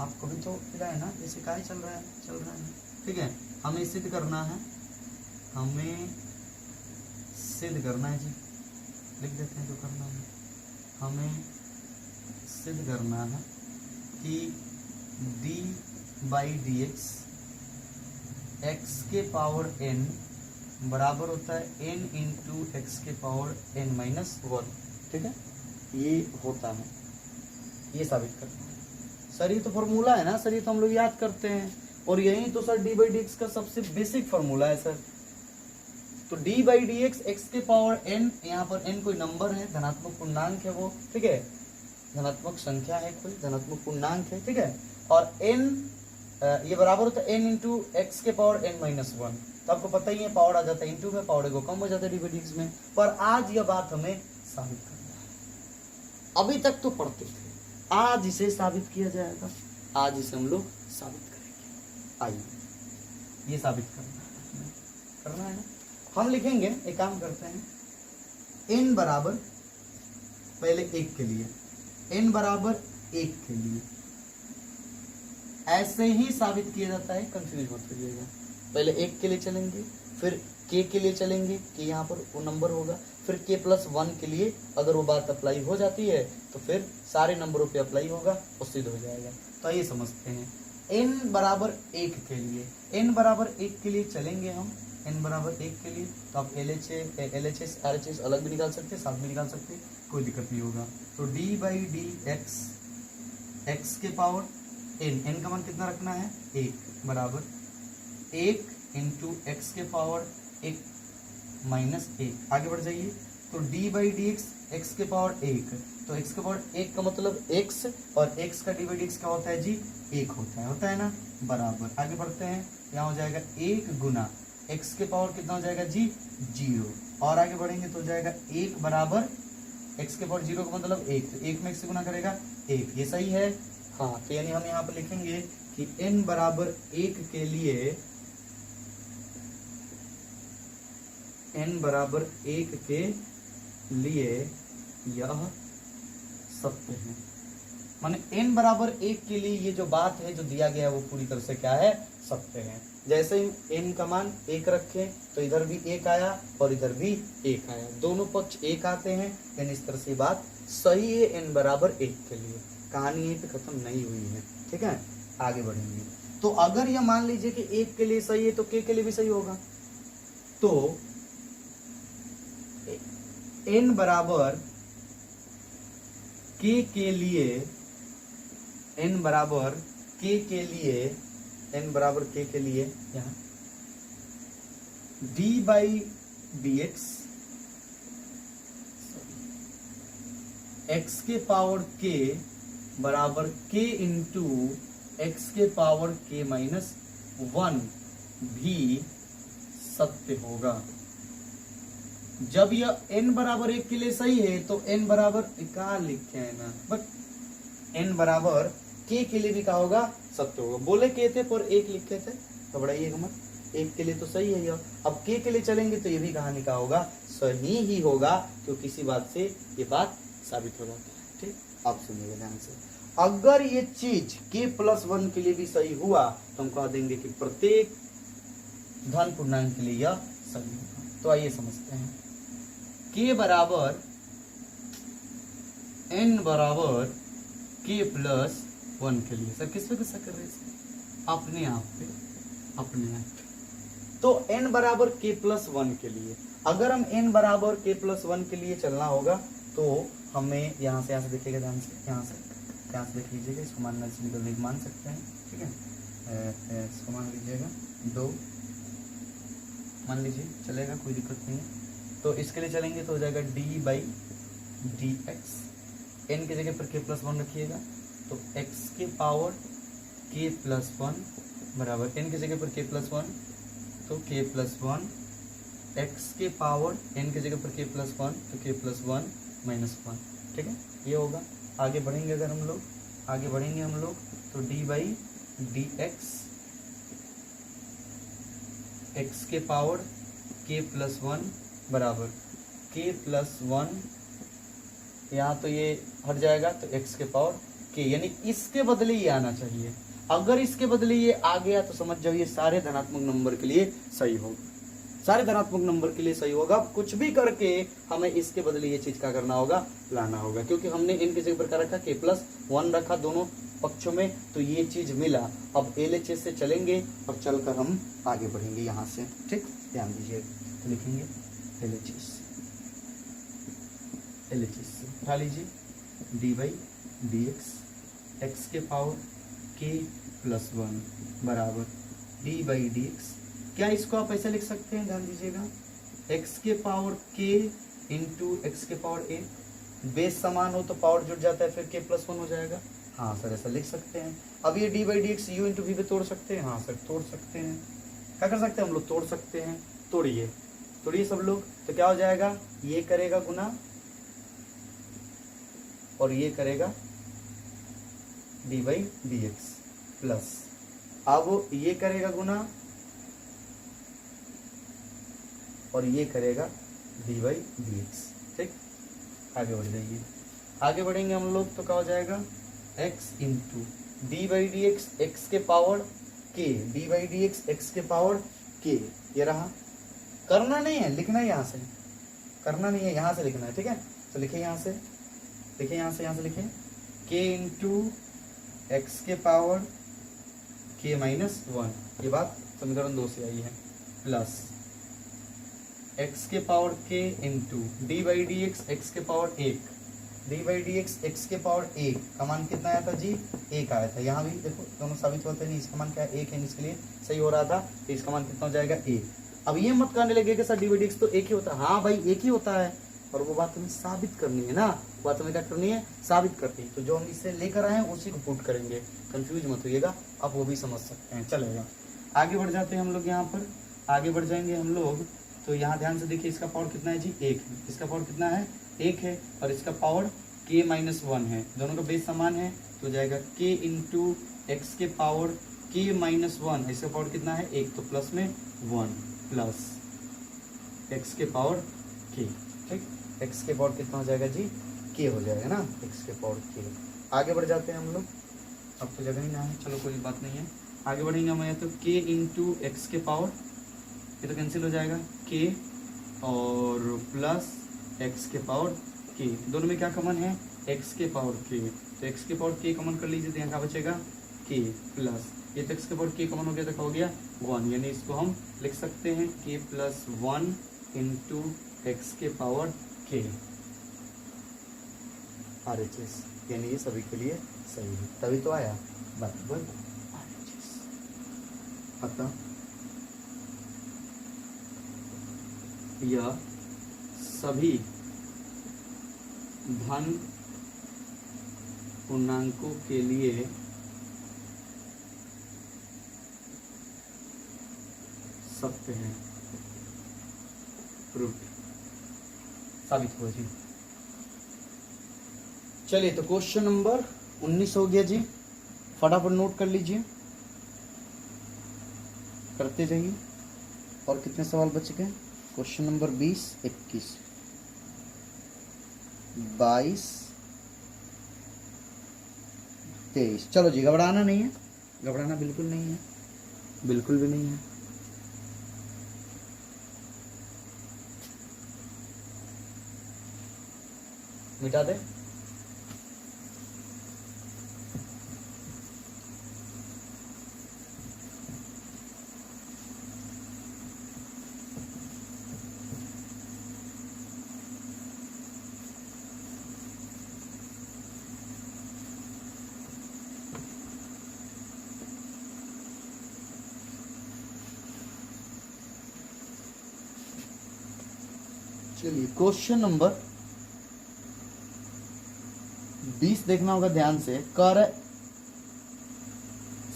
आपको भी तो मिला है ना, जैसे काय चल रहा है, ठीक है। हमें सिद्ध करना है, हमें सिद्ध करना है जी, लिख देते हैं जो करना है। हमें सिद्ध करना है कि d/dx x के पावर n बराबर होता है n इंटू एक्स के पावर n-1, ठीक है। ये होता है, ये साबित करना है सर। ये तो फॉर्मूला है ना सर, ये तो हम लोग याद करते हैं, और यही तो सर d/dx का सबसे बेसिक फॉर्मूला है सर। तो d/dx x के पावर n, यहाँ पर n कोई नंबर है, धनात्मक पूर्णांक है वो, ठीक है। धनात्मक संख्या है, कोई धनात्मक पूर्णांक है, ठीक है। और n ये बराबर होता है n इंटू एक्स के पावर n माइनस 1। तो आपको पता ही है पावर आ जाता है इंटू में, पावर को कम हो जाता है डिविडेंड्स में। पर आज यह बात हमें साबित करना है। अभी तक तो पढ़ते थे, आज इसे साबित किया जाएगा, आज इसे हम लोग साबित करेंगे। आइए ये साबित करना है ना। हम लिखेंगे, एक काम करते हैं, n बराबर पहले 1 के लिए, n बराबर 1 के लिए ऐसे ही साबित किया जाता है, कंफ्यूज मत करिएगा। पहले 1 के लिए चलेंगे, फिर k के लिए चलेंगे, k यहाँ पर वो नंबर होगा, फिर k प्लस 1 के लिए अगर वो बात अप्लाई हो जाती है तो फिर सारे नंबरों पे अप्लाई होगा और सिद्ध हो जाएगा। तो आइए समझते हैं, n बराबर 1 के लिए, n बराबर 1 के लिए चलेंगे हम, n बराबर 1 के लिए तो आप LHS RHS अलग भी निकाल सकते हैं, साथ भी निकाल सकते हैं, कोई दिक्कत नहीं होगा। तो d by D x, x के पावर n का मान कितना रखना है 1, बराबर 1 इंटू एक्स के पावर 1 माइनस 1। आगे बढ़ जाइए, तो d by D x, x के पावर 1, तो x के पावर 1 का मतलब x, और x का d बाई डी एक्स क्या होता है जी 1 होता है ना, बराबर। आगे बढ़ते हैं, यहाँ हो जाएगा 1 गुना x के पावर कितना हो जाएगा जी 0, और आगे बढ़ेंगे तो हो जाएगा 1 बराबर x के पावर 0 का मतलब 1, तो 1 में x से गुना करेगा 1, ये सही है। हाँ, तो यानी हम यहाँ पर लिखेंगे कि n बराबर 1 के लिए, n बराबर 1 के लिए यह सत्य है। माने n बराबर 1 के लिए ये जो बात है जो दिया गया है वो पूरी तरह से क्या है, सत्य है। जैसे ही n का मान 1 रखें तो इधर भी 1 आया और इधर भी 1 आया, दोनों पक्ष 1 आते हैं, यानी इस तरह से बात सही है n बराबर 1 के लिए। कहानी यहीं पे खत्म नहीं हुई है, ठीक है, आगे बढ़ेंगे। तो अगर यह मान लीजिए कि 1 के लिए सही है तो k के लिए भी सही होगा। तो n बराबर k के लिए, n बराबर k के लिए, n बराबर k के लिए यहाँ d by D x, x के पावर k बराबर k इंटू एक्स के पावर k माइनस 1 भी सत्य होगा। जब यह n बराबर 1 के लिए सही है तो n बराबर क्या लिखे है ना, बट n बराबर k के लिए भी क्या होगा, सत्य होगा। बोले k थे पर 1 लिखे थे, घबराइएगा मत, 1 के लिए तो सही है यह। अब k के लिए चलेंगे तो ये भी कहानी का होगा, सही ही होगा, क्योंकि किसी बात से ये बात साबित हो जाती है। ठीक, आप सुनिएगा ध्यान से। अगर ये चीज k प्लस 1 के लिए भी सही हुआ तो हम कह देंगे कि प्रत्येक धन पूर्णांक के लिए यह सही होगा। तो आइए समझते हैं, k बराबर n बराबर k प्लस 1 के लिए, सर किस पे गुस्सा कर रहे हैं, अपने आप पे, अपने आप। तो n बराबर k प्लस 1 के लिए, अगर हम n बराबर k प्लस 1 के लिए चलना होगा तो हमें यहाँ से देखिएगा ध्यान से, यहाँ से देख लीजिएगा, इसको मानना निकलने मान सकते हैं, ठीक है, इसको मान लीजिएगा 2 मान लीजिए, चलेगा, कोई दिक्कत नहीं है। तो इसके लिए चलेंगे तो हो जाएगा d by D x, n की जगह पर k प्लस 1 रखिएगा, तो x के पावर k प्लस 1 बराबर n की जगह पर k प्लस 1 तो k प्लस 1, x के पावर n की जगह पर k प्लस 1 तो k प्लस 1 माइनस 1, ठीक है, ये होगा। आगे बढ़ेंगे, अगर हम लोग आगे बढ़ेंगे हम लोग तो d by D x, x के पावर k प्लस 1 बराबर k प्लस 1, यहाँ तो ये हट जाएगा तो x के पावर k, यानी इसके बदले ये आना चाहिए। अगर इसके बदले ये आ गया तो समझ जाओ ये सारे धनात्मक नंबर के लिए सही होगा, सारे धनात्मक नंबर के लिए सही होगा। कुछ भी करके हमें इसके बदले ये चीज क्या करना होगा, लाना होगा, क्योंकि हमने n की जगह पर क्या रखा, k प्लस 1 रखा दोनों पक्षों में, तो ये चीज मिला। अब LHS से चलेंगे और चलकर हम आगे बढ़ेंगे यहाँ से, ठीक, ध्यान दीजिए। तो लिखेंगे LHS से उठा लीजिए d by D x, x के पावर k प्लस 1 बराबर d बाई डी एक्स। क्या इसको आप ऐसे लिख सकते हैं, ध्यान दीजिएगा, x के पावर k इंटू एक्स के पावर a, बेस समान हो तो पावर जुड़ जाता है, फिर k प्लस 1 हो जाएगा। हाँ सर ऐसा लिख सकते हैं। अब ये D by D X U into V पे तोड़ सकते हैं। हाँ सर तोड़ सकते हैं। क्या कर सकते हैं हम लोग? तोड़ सकते हैं। तोड़िए तोड़िए सब लोग। तो क्या हो जाएगा? ये करेगा गुना और ये करेगा D by D x plus, अब ये करेगा गुना और ये करेगा डी बाई डी एक्स। ठीक, आगे बढ़ जाइए। आगे बढ़ेंगे हम लोग तो क्या हो जाएगा? x into D by D x x के power k, d by D x x के पावर k। ये रहा। करना नहीं है, लिखना है यहाँ से, करना नहीं है, यहाँ से लिखना है। ठीक है, तो लिखिए यहाँ से, लिखिए यहाँ से लिखिए k इंटू एक्स के पावर k माइनस 1। ये बात समीकरण 2 से आई है, प्लस x के power k into D by D x x के power 1, d by D x x के पावर 1 का मान कितना आया था जी? 1 आया था। यहाँ भी देखो दोनों साबित होते हैं, इसका मान क्या है? 1 है, इसके लिए सही हो रहा था। तो इसका मान कितना हो जाएगा? 1। अब ये मत कहने लगे कि sir D by D x तो 1 ही होता है। हाँ भाई 1 ही होता है, और वो बात हमें साबित करनी है ना, बात हमें क्या करनी है? साबित करनी है। तो जो हम इससे लेकर आए हैं उसी को पुट करेंगे, कंफ्यूज मत होइएगा, आप वो भी समझ सकते हैं। चलेगा, आगे बढ़ जाते हैं हम लोग। यहाँ पर आगे बढ़ जाएंगे हम लोग तो यहाँ ध्यान से देखिए, इसका पावर कितना है जी? 1 है। इसका पावर कितना है? 1 है, और इसका पावर k माइनस 1 है। दोनों का बेस समान है तो जाएगा k इंटू एक्स के पावर k माइनस 1। इसका पावर कितना है? 1, तो प्लस में 1 प्लस x के पावर k। ठीक, x के पावर कितना हो जाएगा जी? k हो जाएगा ना, x के पावर k। आगे बढ़ जाते हैं हम लोग, अब तो जगह ही ना है, चलो कोई बात नहीं है। आगे बढ़ेंगे हम यहाँ तो k इंटू एक्स के पावर, ये तो कैंसिल हो जाएगा, k और प्लस x के पावर k। दोनों में क्या कॉमन है? x के पावर k, तो x के पावर k कॉमन कर लीजिए, तो यहाँ क्या बचेगा? k प्लस ये तो x के पावर k कॉमन हो गया तो क्या हो गया? 1, यानी इसको हम लिख सकते हैं k प्लस 1 इंटू एक्स के पावर k RHS, यानी ये सभी के लिए सही है। तभी तो आया बराबर RHS। अतः यह सभी धन पूर्णांकों के लिए सत्य है, प्रूफ साबित हुआ जी। चलिए तो क्वेश्चन नंबर 19 हो गया जी, फटाफट नोट कर लीजिए, करते जाइए। और कितने सवाल बच गए? Question number 20, 21, 22, 23। चलो जी, घबराना नहीं है, घबराना बिल्कुल नहीं है, बिल्कुल भी नहीं है। मिटा दे। चलिए क्वेश्चन नंबर 20 देखना होगा ध्यान से। कर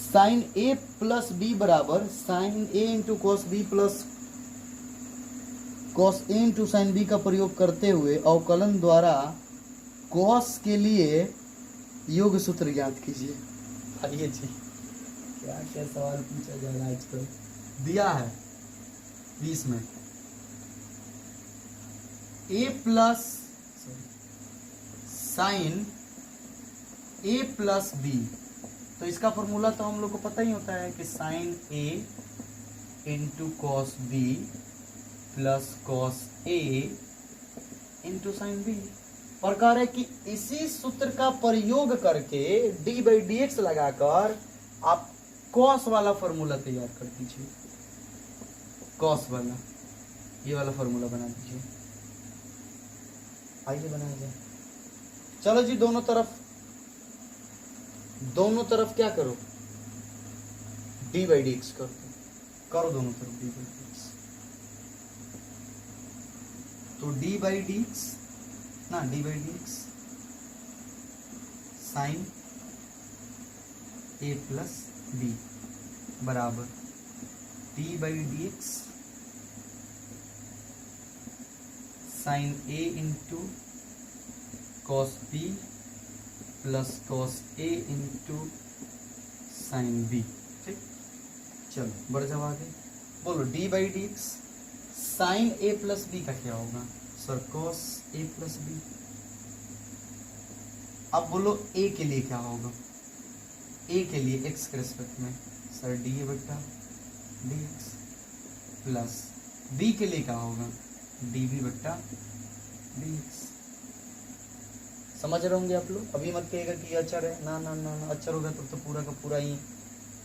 साइन ए प्लस बी बराबर sine A into cos B plus cos a into sine b का प्रयोग करते हुए अवकलन द्वारा कॉस के लिए योग सूत्र ज्ञात कीजिए। आइए जी, क्या क्या सवाल पूछा जाएगा आज तो दिया है 20 में। ए प्लस साइन ए प्लस बी, तो इसका फॉर्मूला तो हम लोग को पता ही होता है कि sine A into cos B plus cos a into sine b. प्रकार है कि इसी सूत्र का प्रयोग करके डी बाई डी एक्स लगाकर आप कॉस वाला फॉर्मूला तैयार कर दीजिए। कॉस वाला ये वाला फॉर्मूला बना दीजिए। आइए बनाया जाए। चलो जी, दोनों तरफ क्या करो? डी बाई डी एक्स करो दोनों तरफ डी बाई डी एक्स। तो डी बाई डी एक्स ना, d by D x sine A plus b बराबर d by D x sine A into cos B plus cos a into sine b. ठीक, चलो बढ़ जाओ आगे। बोलो d by D x sine A plus b का क्या होगा sir? Cos a plus b. अब बोलो ए के लिए क्या होगा? ए के लिए एक्स के रिस्पेक्ट में सर डी ए बट्टा डी एक्स प्लस बी के लिए क्या होगा? डी बी बट्टा डी एक्स। समझ रहे होंगे आप लोग? अभी मत कहिएगा कि अचर है, ना ना ना ना, अचर होगा तब तो पूरा का पूरा ही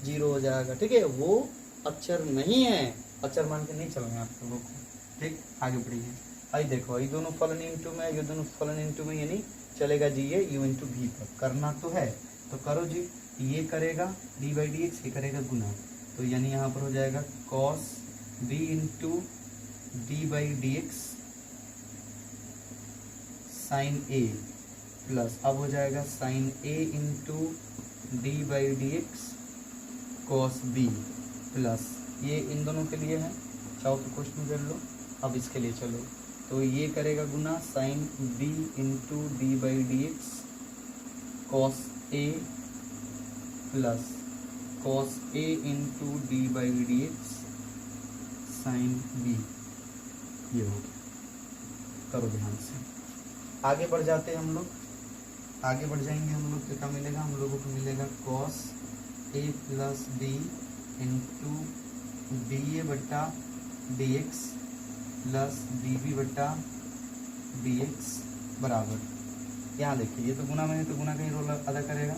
जीरो हो जाएगा। ठीक है, वो अक्षर नहीं है, अक्षर मान के नहीं चलना आप लोगों को। ठीक, आगे बढ़िए। आई देखो, ये दोनों फलन इंटू में, ये दोनों फलन इंटू में, यानी चलेगा जी ये यू इंटू भी पर। करना तो है तो करो जी। ये करेगा डी बाई डी एक्स, ये करेगा गुना, तो यानी यहाँ पर हो जाएगा cos B into D by D x sine A plus अब हो जाएगा sine A into D by D x cos B plus ये इन दोनों के लिए है, चाहो तो क्वेश्चन कर लो। अब इसके लिए चलो, तो ये करेगा गुना sine b into D by D x cos a plus cos a into D by D x sine b. ये हो गया, करो ध्यान से। आगे बढ़ जाते हैं हम लोग, आगे बढ़ जाएंगे हम लोग तो क्या मिलेगा? हम लोगों को मिलेगा cos a plus b into D A बट्टा D x plus D B बट्टा डी एक्स बराबर, यहाँ देखिए ये तो गुना में है तो गुना का ही रोल अदा करेगा।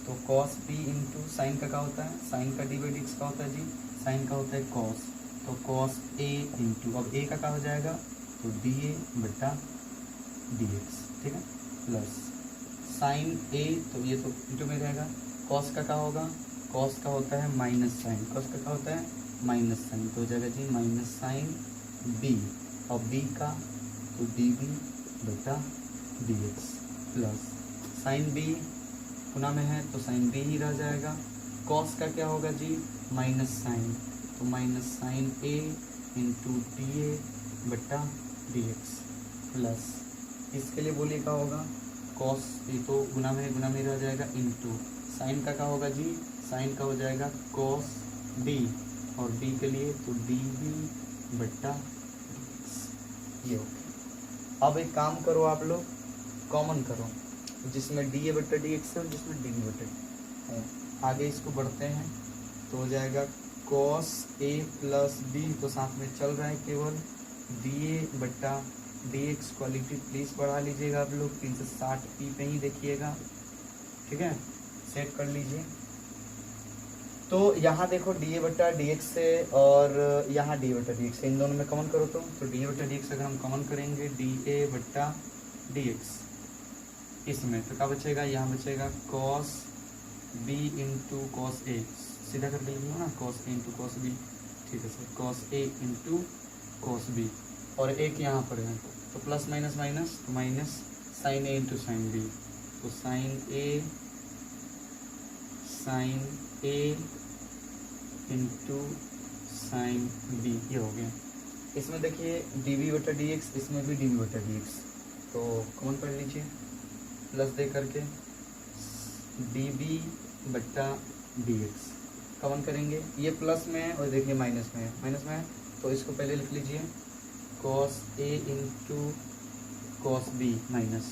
तो कॉस बी इंटू साइन का क्या होता है? साइन का डी बाई डी एक्स का होता है जी, साइन का होता है कॉस, तो कॉस ए इंटू अब ए का क्या हो जाएगा? तो डी ए बट्टा डी एक्स। ठीक है, प्लस साइन ए, तो ये तो इंटू में रहेगा। कॉस का क्या होगा? कॉस का होता है माइनस साइन, कॉस का क्या होता है? माइनस साइन, तो हो जाएगा जी माइनस साइन बी, और बी का तो डी बी बटा D x plus sine b गुना में है तो साइन बी ही रह जाएगा। कॉस का क्या होगा जी? माइनस साइन, तो minus sine A into D A बटा डी एक्स प्लस इसके लिए बोलिए क्या होगा? कॉस ये तो गुना में रह जाएगा इंटू साइन का क्या होगा जी? साइन का हो जाएगा कॉस डी, और डी के लिए तो डी बी बट्टा ये हो गया। अब एक काम करो आप लोग, कॉमन करो जिसमें डी ए बट्टा डी एक्स है और जिसमें डी बी बट्टा है। आगे इसको बढ़ते हैं तो हो जाएगा कॉस ए प्लस बी, तो साथ में चल रहा है केवल डी ए बट्टा डी एक्स। क्वालिटी प्लीज बढ़ा लीजिएगा आप लोग, 360 पी पे ही देखिएगा। ठीक है, सेट कर लीजिए। तो यहाँ देखो डी ए बट्टा डी एक्स से और यहाँ डी ए बट्टा डी एक्स से, इन दोनों में कॉमन करो तो डी ए बट्टा डी एक्स अगर हम कॉमन करेंगे डी ए बट्टा डी एक्स इसमें तो क्या बचेगा? यहाँ बचेगा cos B into cos A, सीधा करके लिख लो ना, cos a into cos B. ठीक है sir, cos a into cos B, और एक यहाँ पर है तो प्लस माइनस माइनस, तो माइनस साइन ए इंटू साइन बी, तो साइन ए इंटू साइन बी ये हो गया। इसमें देखिए डी बी बटा डी एक्स, इसमें भी डी बी बटा डी एक्स, तो कॉमन कर लीजिए प्लस दे करके डी बी बट्टा डी एक्स कॉमन करेंगे। ये प्लस में है और देखिए माइनस में है, तो इसको पहले लिख लीजिए cos a into cos b minus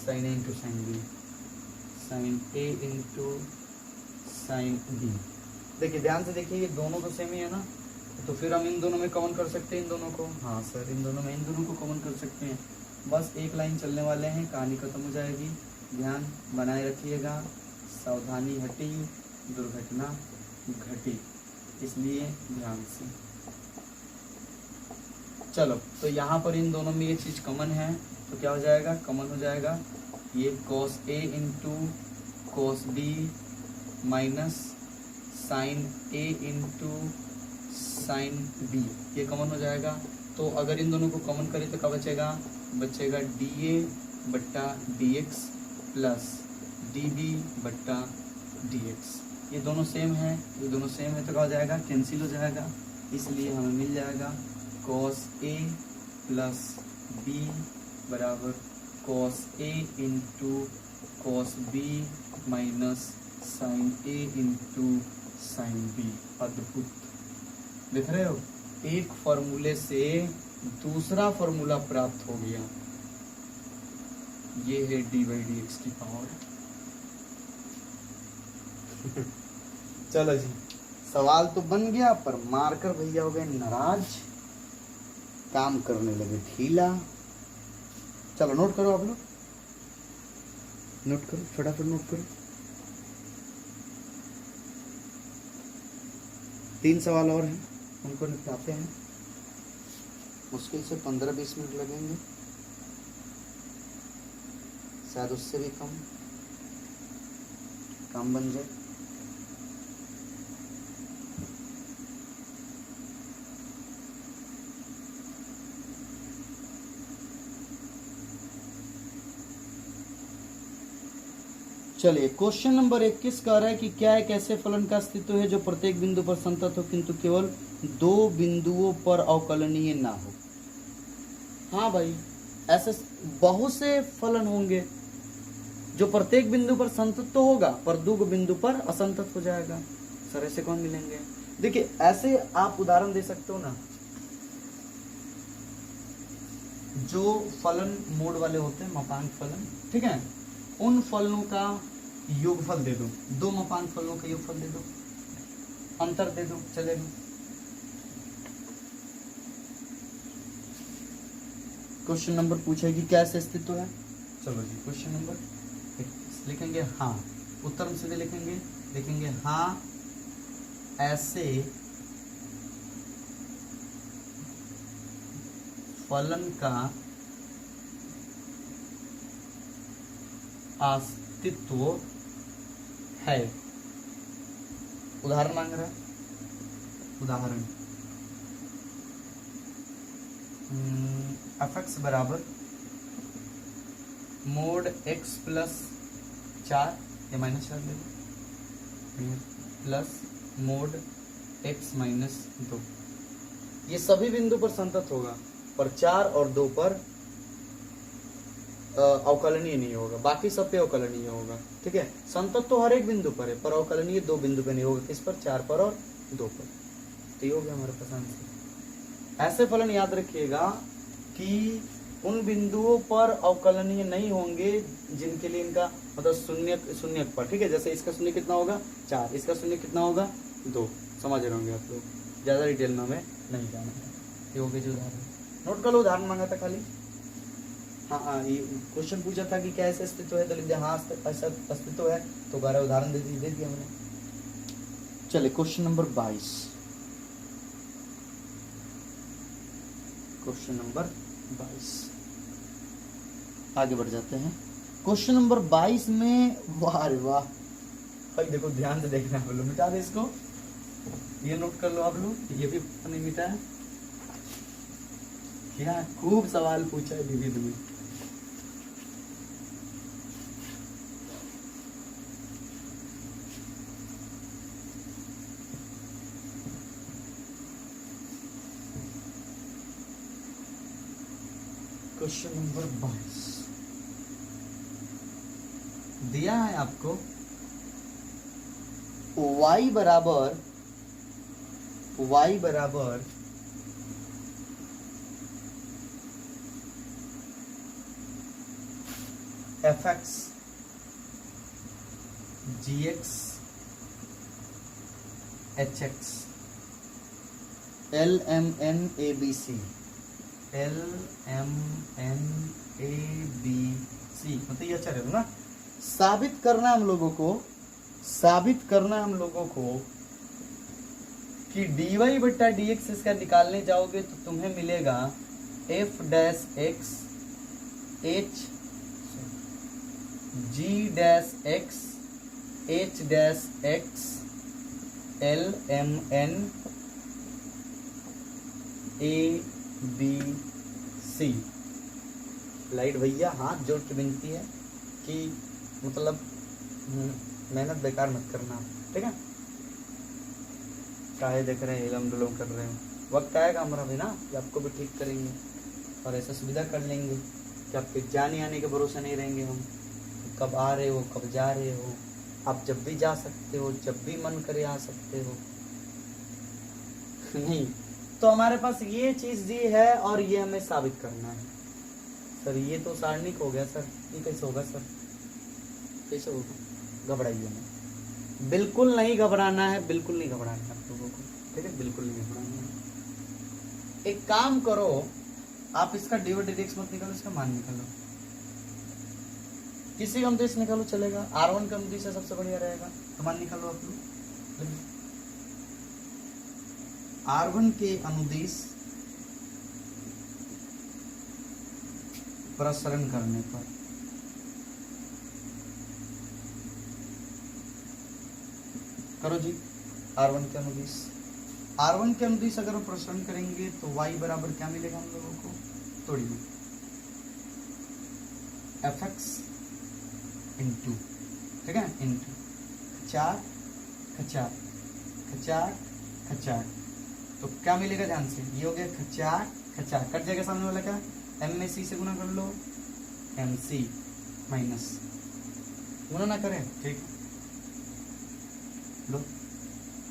sine A into sine b, sine A into sine b. देखिए ध्यान से देखिए, ये दोनों तो सेम ही है ना, तो फिर हम इन दोनों में कॉमन कर सकते हैं इन दोनों को। हाँ सर, इन दोनों को कॉमन कर सकते हैं। बस एक लाइन चलने वाले हैं, कहानी खत्म हो जाएगी। ध्यान बनाए रखिएगा, सावधानी हटी दुर्घटना घटी, इसलिए ध्यान से। चलो, तो यहाँ पर इन दोनों में ये चीज़ कॉमन है, तो क्या हो जाएगा? कॉमन हो जाएगा ये cos a into cos b minus sine A into sine b, ये कॉमन हो जाएगा। तो अगर इन दोनों को कॉमन करें तो क्या बचेगा? बचेगा डी ए बट्टा D x plus D B बट्टा डी एक्स। ये दोनों सेम है, ये दोनों सेम है तो क्या हो जाएगा, कैंसिल हो जाएगा। इसलिए हमें मिल जाएगा कॉस ए प्लस बी बराबर cos a into cos b minus sine A into sine b. अद्भुत, देख रहे हो, एक फॉर्मूले से दूसरा फॉर्मूला प्राप्त हो गया। ये है डी बाई डी एक्स की पावर। चलो जी, सवाल तो बन गया पर मारकर भैया हो गए नाराज, काम करने लगे ढीला। चलो नोट करो आप लोग, नोट करो फटाफट नोट करो। 3 सवाल और हैं, उनको निपटाते हैं। मुश्किल से 15-20 मिनट लगेंगे, शायद उससे भी कम काम बन जाए। चलिए, क्वेश्चन नंबर 21 कह रहा है कि क्या एक ऐसे फलन का अस्तित्व है जो प्रत्येक बिंदु पर संतत हो किंतु केवल 2 बिंदुओं पर अवकलनीय ना हो। हाँ भाई, ऐसे बहुत से फलन होंगे जो प्रत्येक बिंदु पर संतत तो होगा पर 2 बिंदु पर असंतत हो जाएगा। सर ऐसे कौन मिलेंगे? देखिए, ऐसे आप उदाहरण दे सकते हो ना, जो फलन मोड वाले होते हैं, मापांक फलन, ठीक है, उन फलनों का योगफल दे दो, 2 मापांक फलनों का योगफल दे दो, अंतर दे दो, चलेगा। क्वेश्चन नंबर पूछा कि क्या ऐसे अस्तित्व है। चलो जी, क्वेश्चन नंबर 21 लिखेंगे हाँ, उत्तर में सीधे लिखेंगे, लिखेंगे हाँ ऐसे फलन का अस्तित्व है। उदाहरण मांग रहा है, उदाहरण एफ एक्स बराबर मोड एक्स प्लस 4 या माइनस 4 ले लो, प्लस मोड एक्स माइनस 2। ये सभी बिंदु पर संतत होगा पर 4 और 2 पर अवकलनीय नहीं होगा, बाकी सब पे अवकलनीय होगा। ठीक है, संतत तो हर एक बिंदु पर है पर अवकलनीय 2 बिंदु पे नहीं होगा। किस पर? 4 पर और 2 पर। तो ये हो गया हमारे पास आंसर। ऐसे फलन याद रखिएगा कि उन बिंदुओं पर अवकलनीय नहीं होंगे जिनके लिए इनका मतलब शून्य पर। ठीक है, जैसे इसका शून्य कितना होगा 4, इसका शून्य कितना होगा 2। समझ रहे होंगे आप लोग, ज्यादा डिटेल में हमें नहीं जाना है। ये हो गया जो उदाहरण, नोट कर लो, उदाहरण मांगा था खाली। हाँ, ये क्वेश्चन पूछा था कि क्या ऐसे अस्तित्व है, तो लिख दिया हाँ ऐसा अस्तित्व है, तो 12 उदाहरण दे दिया मैंने। चले क्वेश्चन नंबर 22, क्वेश्चन नंबर 22 आगे बढ़ जाते हैं। क्वेश्चन नंबर 22 में वाह रे वाह भाई, देखो ध्यान से देखना आप लोग, मिटा दे इसको, ये नोट कर लो आप लोग, ये भी नहीं मिटा है। क्या खूब सवाल पूछा है विविध में। क्वेश्चन नंबर 22 दिया है आपको, y बराबर F X G X H X L M N A B C, L M N A B C, मतलब ये अच्छा रहेगा ना। साबित करना हम लोगों को कि डी वाई बट्टा डी एक्स इसका निकालने जाओगे तो तुम्हें मिलेगा F dash X H G dash X H dash X L M N A B C. Light भैया हाथ जोड़ के विनती है कि मतलब मेहनत बेकार मत करना, ठीक है। काहे देख रहे हैं, हिलम डुलम कर रहे हो। वक्त आएगा हमारा भी ना कि आपको भी ठीक करेंगे और ऐसा सुविधा कर लेंगे कि आपके जाने आने के भरोसे नहीं रहेंगे हम, कब आ रहे हो कब जा रहे हो। आप जब भी जा सकते हो, जब भी मन करे आ सकते हो। नहीं तो हमारे पास ये चीज दी है और ये हमें साबित करना है। सर ये तो सारणिक हो गया सर, ये कैसे होगा सर, कैसे होगा? घबराइए नहीं, बिल्कुल नहीं घबराना है, बिल्कुल नहीं घबराना है आप लोगों को, ठीक है, बिल्कुल नहीं घबराना है। एक काम करो, आप इसका dy/dx मत निकालो, इसका मान निकालो, किसी का अनुदिश निकालो चलेगा। R1 का अनुदिश सबसे बढ़िया रहेगा, तो मान निकालो आप लोग। R1 के अनुदिश प्रसरण करने पर करो जी। R1 के अनुदिश, R1 के अनुदिश अगर हम प्रसरण करेंगे तो y बराबर क्या मिलेगा हम लोगों को, तोड़िए, fx इंटू, ठीक है, इंटू खचार खचार खचार खचार, तो क्या मिलेगा ध्यान से, ये हो गया खचार खचार, कट जाएगा सामने वाला का, m में c से गुना कर लो, mc माइनस, गुना ना करें, ठीक लो,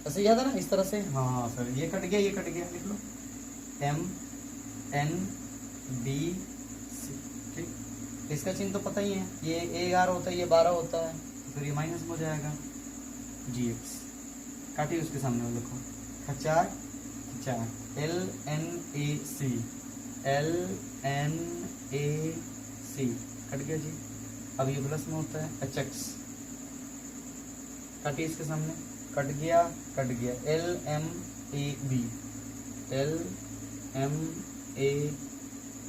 ऐसे याद है ना इस तरह से। हाँ सर ये कट गया, ये कट गया, लिख लो m n b c, ठीक। इसका चिन्ह तो पता ही है, ये 11 होता है, ये 12 होता है, तो फिर ये माइनस में हो जाएगा gx, काटिए उसके सामने वाले को, खचार खचार, l n a c, l n a c, cut गया जी। अब ये प्लस में होता है hx, काटिए इसके सामने, कट गया कट गया, l m a b, l m a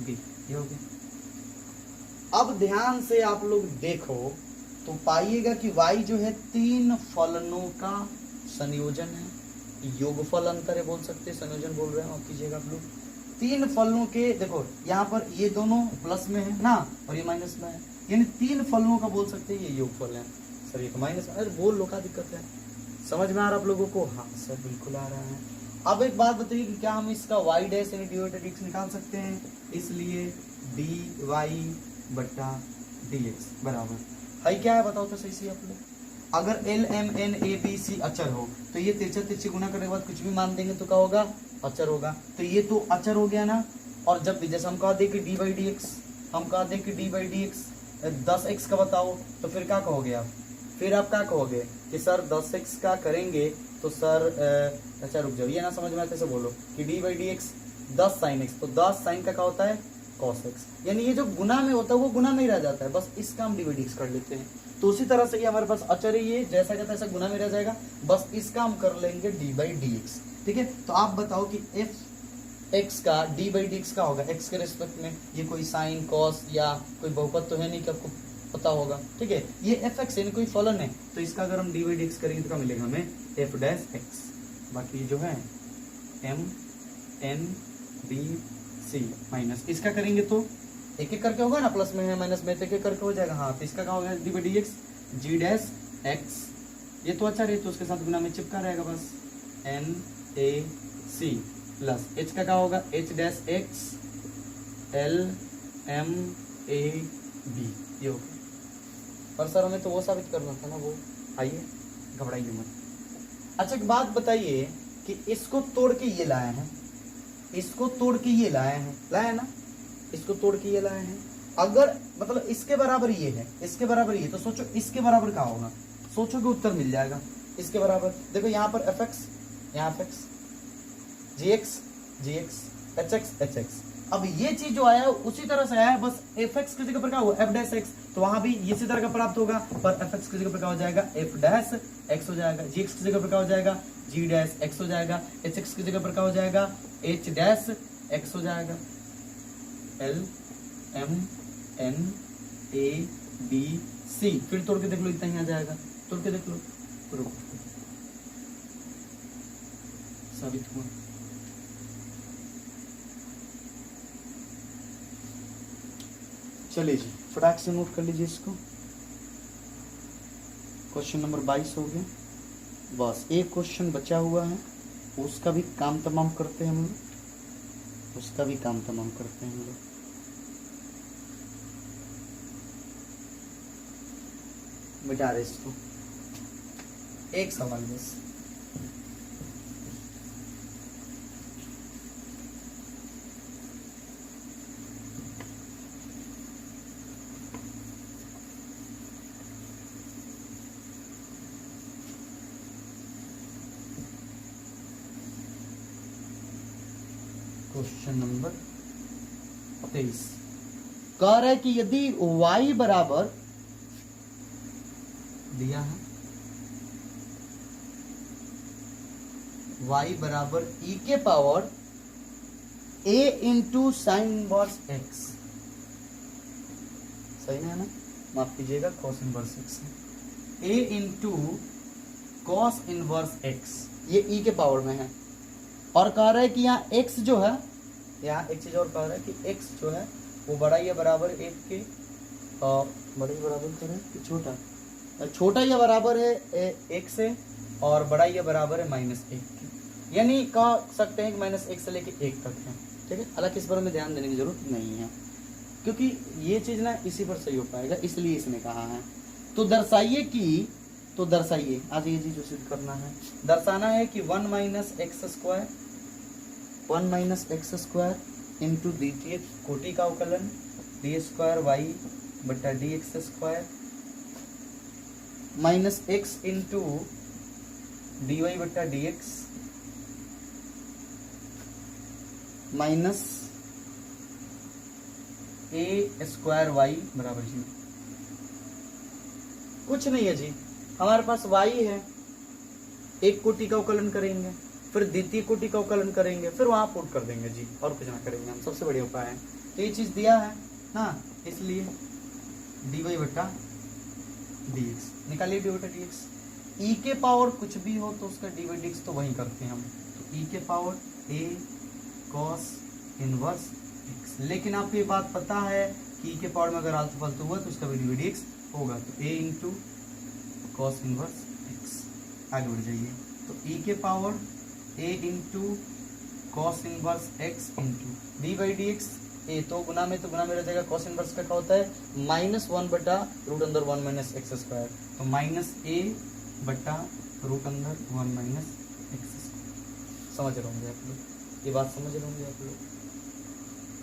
b, ये हो गया। अब ध्यान से आप लोग देखो तो पाइएगा कि y जो है 3 फलनों का संयोजन है, योगफल अंतर है बोल सकते हैं, संयोजन बोल रहे हैं, आप कीजिएगा आप लोग। 3 फलनों के, देखो यहाँ पर ये दोनों प्लस में है ना और ये माइनस में है, यानी 3 फलनों का बोल सकते हैं ये योगफल है। सर ये तो माइनस, अरे बोल लो क्या दिक्कत है, समझ में आ रहा आप लोगों को? हाँ सर बिल्कुल आ रहा है। अब एक बात बताइए कि क्या हम इसका y डैश यानी dy/dx निकाल सकते हैं, इसलिए dy/dx बराबर है क्या है, बताओ तो सही से आप लोग। अगर l m n a b c अचर हो तो ये तिरछा गुना करने के बाद कुछ भी मान देंगे तो क्या होगा, अचर होगा, तो ये तो अचर हो गया ना। और जब भी जैसे हम कहा दे कि dy/dx, हम कहा दे कि dy/dx 10x का बताओ, तो फिर क्या कहोगे आप, फिर आप क्या कहोगे कि सर 10x का करेंगे तो सर अच्छा रुक जाओ, ये ना समझ में आते से बोलो कि dy/dx 10 sin x, तो 10 sin का क्या होता है cos x, यानी ये जो गुना में होता है वो गुना में ही रह जाता है, बस इसका हम dy/dx कर लेते हैं। तो उसी तरह से ये हमारे पास अचर है, ये जैसा का तैसा गुना में रह जाएगा, बस इसका हम कर लेंगे dy/dx, ठीक है। तो आप बताओ कि f x का dy/dx का होगा, x के रिस्पेक्ट में, ये कोई साइन कॉस या कोई बहुपद तो है नहीं कि आपको पता होगा, ठीक है। ये fx यानी कोई फलन है, तो इसका अगर हम dy/dx करेंगे तो क्या मिलेगा हमें, f डैश x, बाकी जो है m n b c minus, इसका करेंगे तो एक एक करके होगा ना, प्लस में है माइनस में, एक एक करके हो जाएगा। हाँ तो इसका क्या होगा dy/dx g डैश x, ये तो अच्छा रही तो उसके साथ गुना में चिपका रहेगा बस, n a c plus h का क्या होगा h dash x l m a b, ये होगा। पर सर हमें तो वो साबित करना था ना, वो आइए घबराइए मत। अच्छा एक बात बताइए कि इसको तोड़ के ये लाए हैं, इसको तोड़ के ये लाए हैं, लाए ना, इसको तोड़ के ये लाए हैं, अगर मतलब इसके बराबर ये है, इसके बराबर ये, तो सोचो इसके बराबर क्या होगा, सोचो कि उत्तर मिल जाएगा इसके बराबर। देखो यहाँ पर fx, यहाँ fx, gx gx, hx hx, अब ये चीज जो आया है उसी तरह से आया है, बस fx की जगह पर क्या हुआ f डैश x, तो वहां भी इसी तरह का प्राप्त होगा, पर fx की जगह पर क्या हो जाएगा f डैश x हो जाएगा, gx की जगह पर क्या हो जाएगा g डैश x हो जाएगा, hx की जगह पर क्या हो जाएगा h डैश x हो जाएगा, l m n a b c, फिर तोड़ के देख लो इतना ही आ जाएगा, तोड़ के देख लो, रुको साबित हुआ। चलिए जी फटाक से नोट कर लीजिए इसको। क्वेश्चन नंबर 22 हो गया। बस एक क्वेश्चन बचा हुआ है, उसका भी काम तमाम करते हैं हम लोग, उसका भी काम तमाम करते हैं हम लोग। मिटा रहे इसको, एक सवाल बस। क्वेश्चन नंबर 23 कह रहा है कि यदि y बराबर दिया है, y बराबर e के पावर a into sine inverse x, सही है ना, माफ कीजिएगा कॉस इनवर्स x है, a into cos inverse x, ये e के पावर में है। और कह रहा है कि यहाँ x जो है, यहाँ एक चीज और कह रहा है कि x जो है वो बड़ा या बराबर एक के, बड़ा या बराबर करें कि छोटा, छोटा या बराबर है एक से, और बड़ा या बराबर है -1 के, यानी कह सकते हैं कि -1 से लेके 1 तक है। ठीक है, हालांकि इस पर हमें ध्यान देने की जरूरत नहीं है क्योंकि ये चीज ना इसी पर सही हो पाएगा, इसलिए इसने कहा है। तो दर्शाइए कि, तो दर्शाइए, आज ये चीज जो सिद्ध करना है, दर्शाना है कि 1 - x स्क्वायर इंटू द्वितीय कोटि का अवकलन डी स्क्वायर वाई बटा D x square minus x into D Y बटा डी एक्स माइनस ए स्क्वायर वाई बराबर 0। कुछ नहीं है जी, हमारे पास y है, एक कोटि का अवकलन करेंगे, फिर द्वितीय कोटि का अवकलन करेंगे, फिर वहां पुट कर देंगे जी, और कुछ ना करेंगे हम, सबसे बढ़िया उपाय है। तो ये चीज दिया है ना, इसलिए dy बटा dx निकालिए, dy बटा dx, e के पावर कुछ भी हो तो उसका dy dx तो वही करते हैं हम, तो e के पावर a cos इनवर्स x, लेकिन आपको ये बात पता है कि e के पावर में अगर आलतू फालतू हुआ तो उसका भी dy dx होगा, तो a into cos inverse x। आगे बढ़ जाइए, तो e के पावर a into cos inverse x into D by D x, a तो गुना में रह जाएगा, कॉस इनवर्स का क्या होता है -1 बटा रूट अंदर 1 माइनस एक्स स्क्वायर, तो माइनस ए बटा रूट अंदर 1 माइनस एक्स स्क्वायर। समझ रहे होंगे आप लोग, ये बात समझ रहे होंगे आप लोग,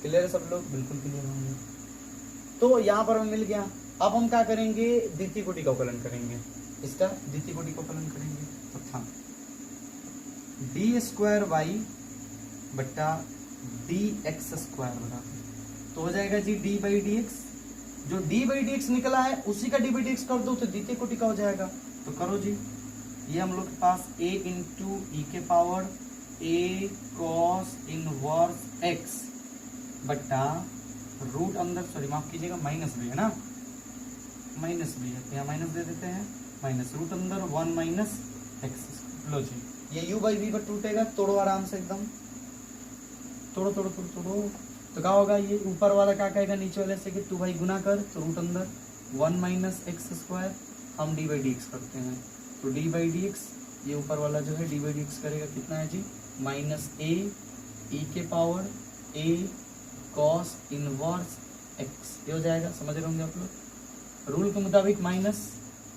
क्लियर है सब लोग, बिल्कुल क्लियर होंगे। तो यहाँ पर हमें मिल गया। अब हम क्या करेंगे, द्वितीय कोटि का अवकलन करेंगे, इसका द्वितीय कोटि का अवकलन करेंगे, तो था डी स्क्वायर वाई बटा डी एक्स स्क्वायर बराबर, तो हो जाएगा जी डी बाई डी एक्स, जो डी बाई डी एक्स निकला है उसी का डी बाई डी एक्स कर दो तो द्वितीय कोटि का हो जाएगा। तो करो जी, ये हम लोग के पास a इंटू ई के पावर a कॉस इनवर्स x बटा रूट अंदर, सॉरी माफ कीजिएगा माइनस भी है ना, माइनस भी है तो यहाँ माइनस दे देते हैं, माइनस रूट अंदर 1 माइनस एक्स। लो जी, ये u बाई वी पर टूटेगा, तोड़ो आराम से एकदम, तोड़ो तोड़ो तोड़ो तोड़ो, तो क्या होगा, ये ऊपर वाला क्या कहेगा नीचे वाले से कि 2 भाई गुना कर, तो रूट अंदर 1 माइनस एक्स स्क्वायर, हम डी बाई डी एक्स करते हैं, तो डी बाई डी एक्स, ये ऊपर वाला जो है डी बाई डी एक्स करेगा कितना है जी, माइनस ए ई के power a cos inverse x, ये हो जाएगा। समझ रहे होंगे आप लोग, रूल के मुताबिक माइनस,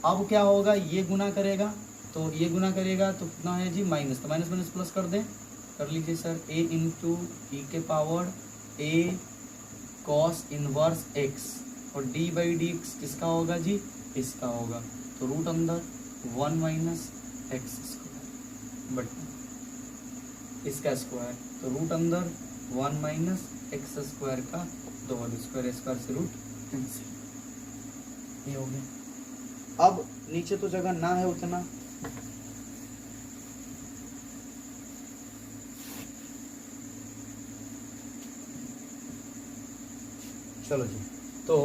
अब क्या होगा, ये गुना करेगा, तो ये गुना करेगा तो कितना है जी माइनस, तो माइनस माइनस प्लस कर दें, कर लीजिए सर, a इंटू ई के पावर a कॉस इनवर्स x, और d बाई डी एक्स किसका होगा जी, इसका होगा, तो रूट अंदर 1 माइनस एक्स स्क्वायर बट इसका स्क्वायर, तो रूट अंदर 1 माइनस एक्स स्क्वायर का 2 होल स्क्वायर, स्क्वायर से रूट कैंसिल, ये हो गया। अब नीचे तो जगह ना है उतना, चलो जी, तो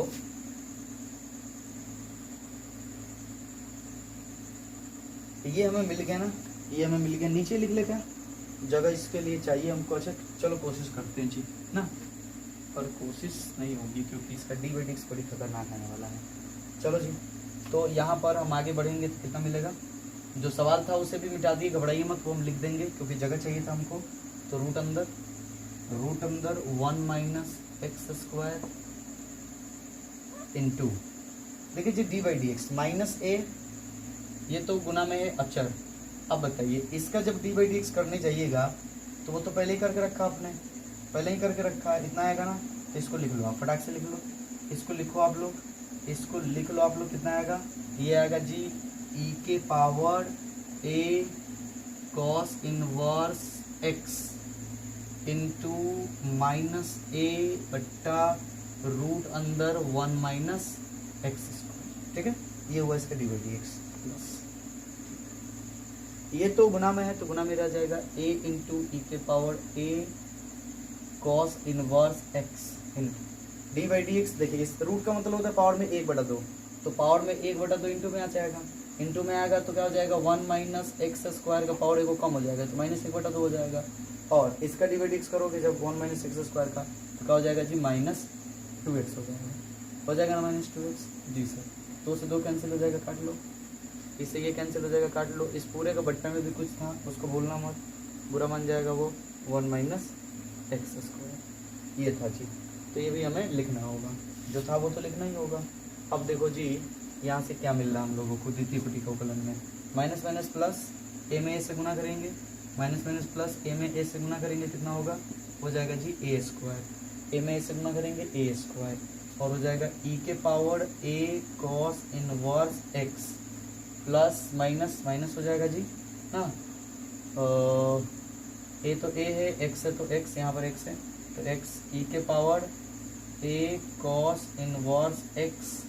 ये हमें मिल गया ना, ये हमें मिल गया, नीचे लिख ले क्या जगह इसके लिए चाहिए हमको, अच्छा चलो कोशिश करते हैं जी ना, पर कोशिश नहीं होगी क्योंकि इसका डी बाई डी एक्स बड़ी खतरनाक आने वाला है। चलो जी, तो यहाँ पर हम आगे बढ़ेंगे तो कितना मिलेगा, जो सवाल था उसे भी मिटा दिए, घबराइए मत, वो हम लिख देंगे क्योंकि जगह चाहिए था हमको। तो रूट अंदर 1 माइनस एक्स स्क्वायर इंटू, देखिए जी d by D x minus a, ये तो गुना में है अचर। अब बताइए इसका जब डी बाई डी एक्स करने जाइएगा तो वो तो पहले ही करके रखा आपने, पहले ही करके रखा है, इतना आएगा ना, तो इसको लिख लो आप, फटाक से लिख लो, इसको लिखो आप लोग, इसको लिख लो आप लोग, कितना आएगा, ये आएगा जी ई के power a cos inverse x into minus a बट्टा रूट अंदर 1 माइनस एक्स स्क्वायर। ठीक है, ये हुआ इसका डी बाई डी एक्स। ये तो गुना में है तो गुना में रह जाएगा a इंटू ई के पावर a cos inverse x into D by D x. देखिए इस रूट का मतलब होता है पावर में 1/2, तो पावर में 1/2 इंटू में आ जाएगा, इंटू में आएगा तो क्या हो जाएगा 1 माइनस एक्स स्क्वायर का पावर को कम हो जाएगा तो माइनस 1/2 हो जाएगा। और इसका डी बाई डी एक्स करोगे जब 1 माइनस एक्स स्क्वायर का तो क्या हो जाएगा जी माइनस 2x हो जाएगा ना, माइनस 2x। जी सर, 2 से 2 कैंसिल हो जाएगा, काट लो, इससे ये कैंसिल हो जाएगा, काट लो। इस पूरे का बट्टा में भी कुछ था उसको बोलना मत, बुरा मान जाएगा वो, 1 माइनस एक्स स्क्वायर ये था जी, तो ये भी हमें लिखना होगा, जो था वो तो लिखना ही होगा। अब देखो जी यहाँ से क्या मिल रहा है हम लोगों को द्वितीय कोटि का अवकलन में, माइनस माइनस प्लस ए में ए से गुना करेंगे, माइनस माइनस प्लस ए में ए से गुना करेंगे, कितना होगा, हो जाएगा जी ए स्क्वायर, ए में ए से गुना करेंगे ए स्क्वायर, और हो जाएगा ई के power a cos inverse x plus minus minus हो जाएगा जी ना, ए तो ए है, एक्स है तो एक्स, यहाँ पर एक्स है तो एक्स ई के power a cos inverse x,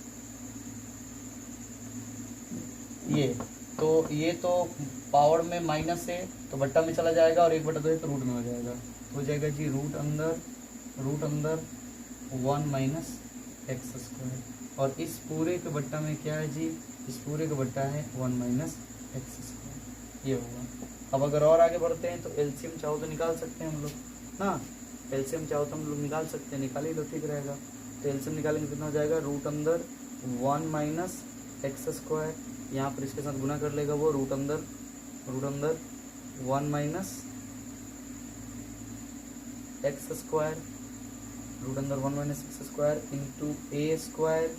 ये तो पावर में माइनस है तो बट्टा में चला जाएगा और 1/2 है तो रूट में हो जाएगा, तो हो जाएगा जी रूट अंदर 1 माइनस एक्स स्क्वायर, और इस पूरे के बट्टा में क्या है जी, इस पूरे का बट्टा है 1 माइनस एक्स स्क्वायर, ये होगा। अब अगर और आगे बढ़ते हैं तो एलसीएम चाहो तो निकाल सकते हैं हम लोग ना, एलसीएम चाहो तो हम लोग निकाल सकते हैं, निकाल ही तो ठीक रहेगा। तो एलसीएम निकालेंगे कितना हो जाएगा, रूट अंदर 1 माइनस एक्स स्क्वायर, यहाँ पर इसके साथ गुना कर लेगा वो, रूट अंदर 1 माइनस एक्स स्क्वायर, रूट अंदर 1 माइनस एक्स स्क्वायर इंटू ए स्क्वायर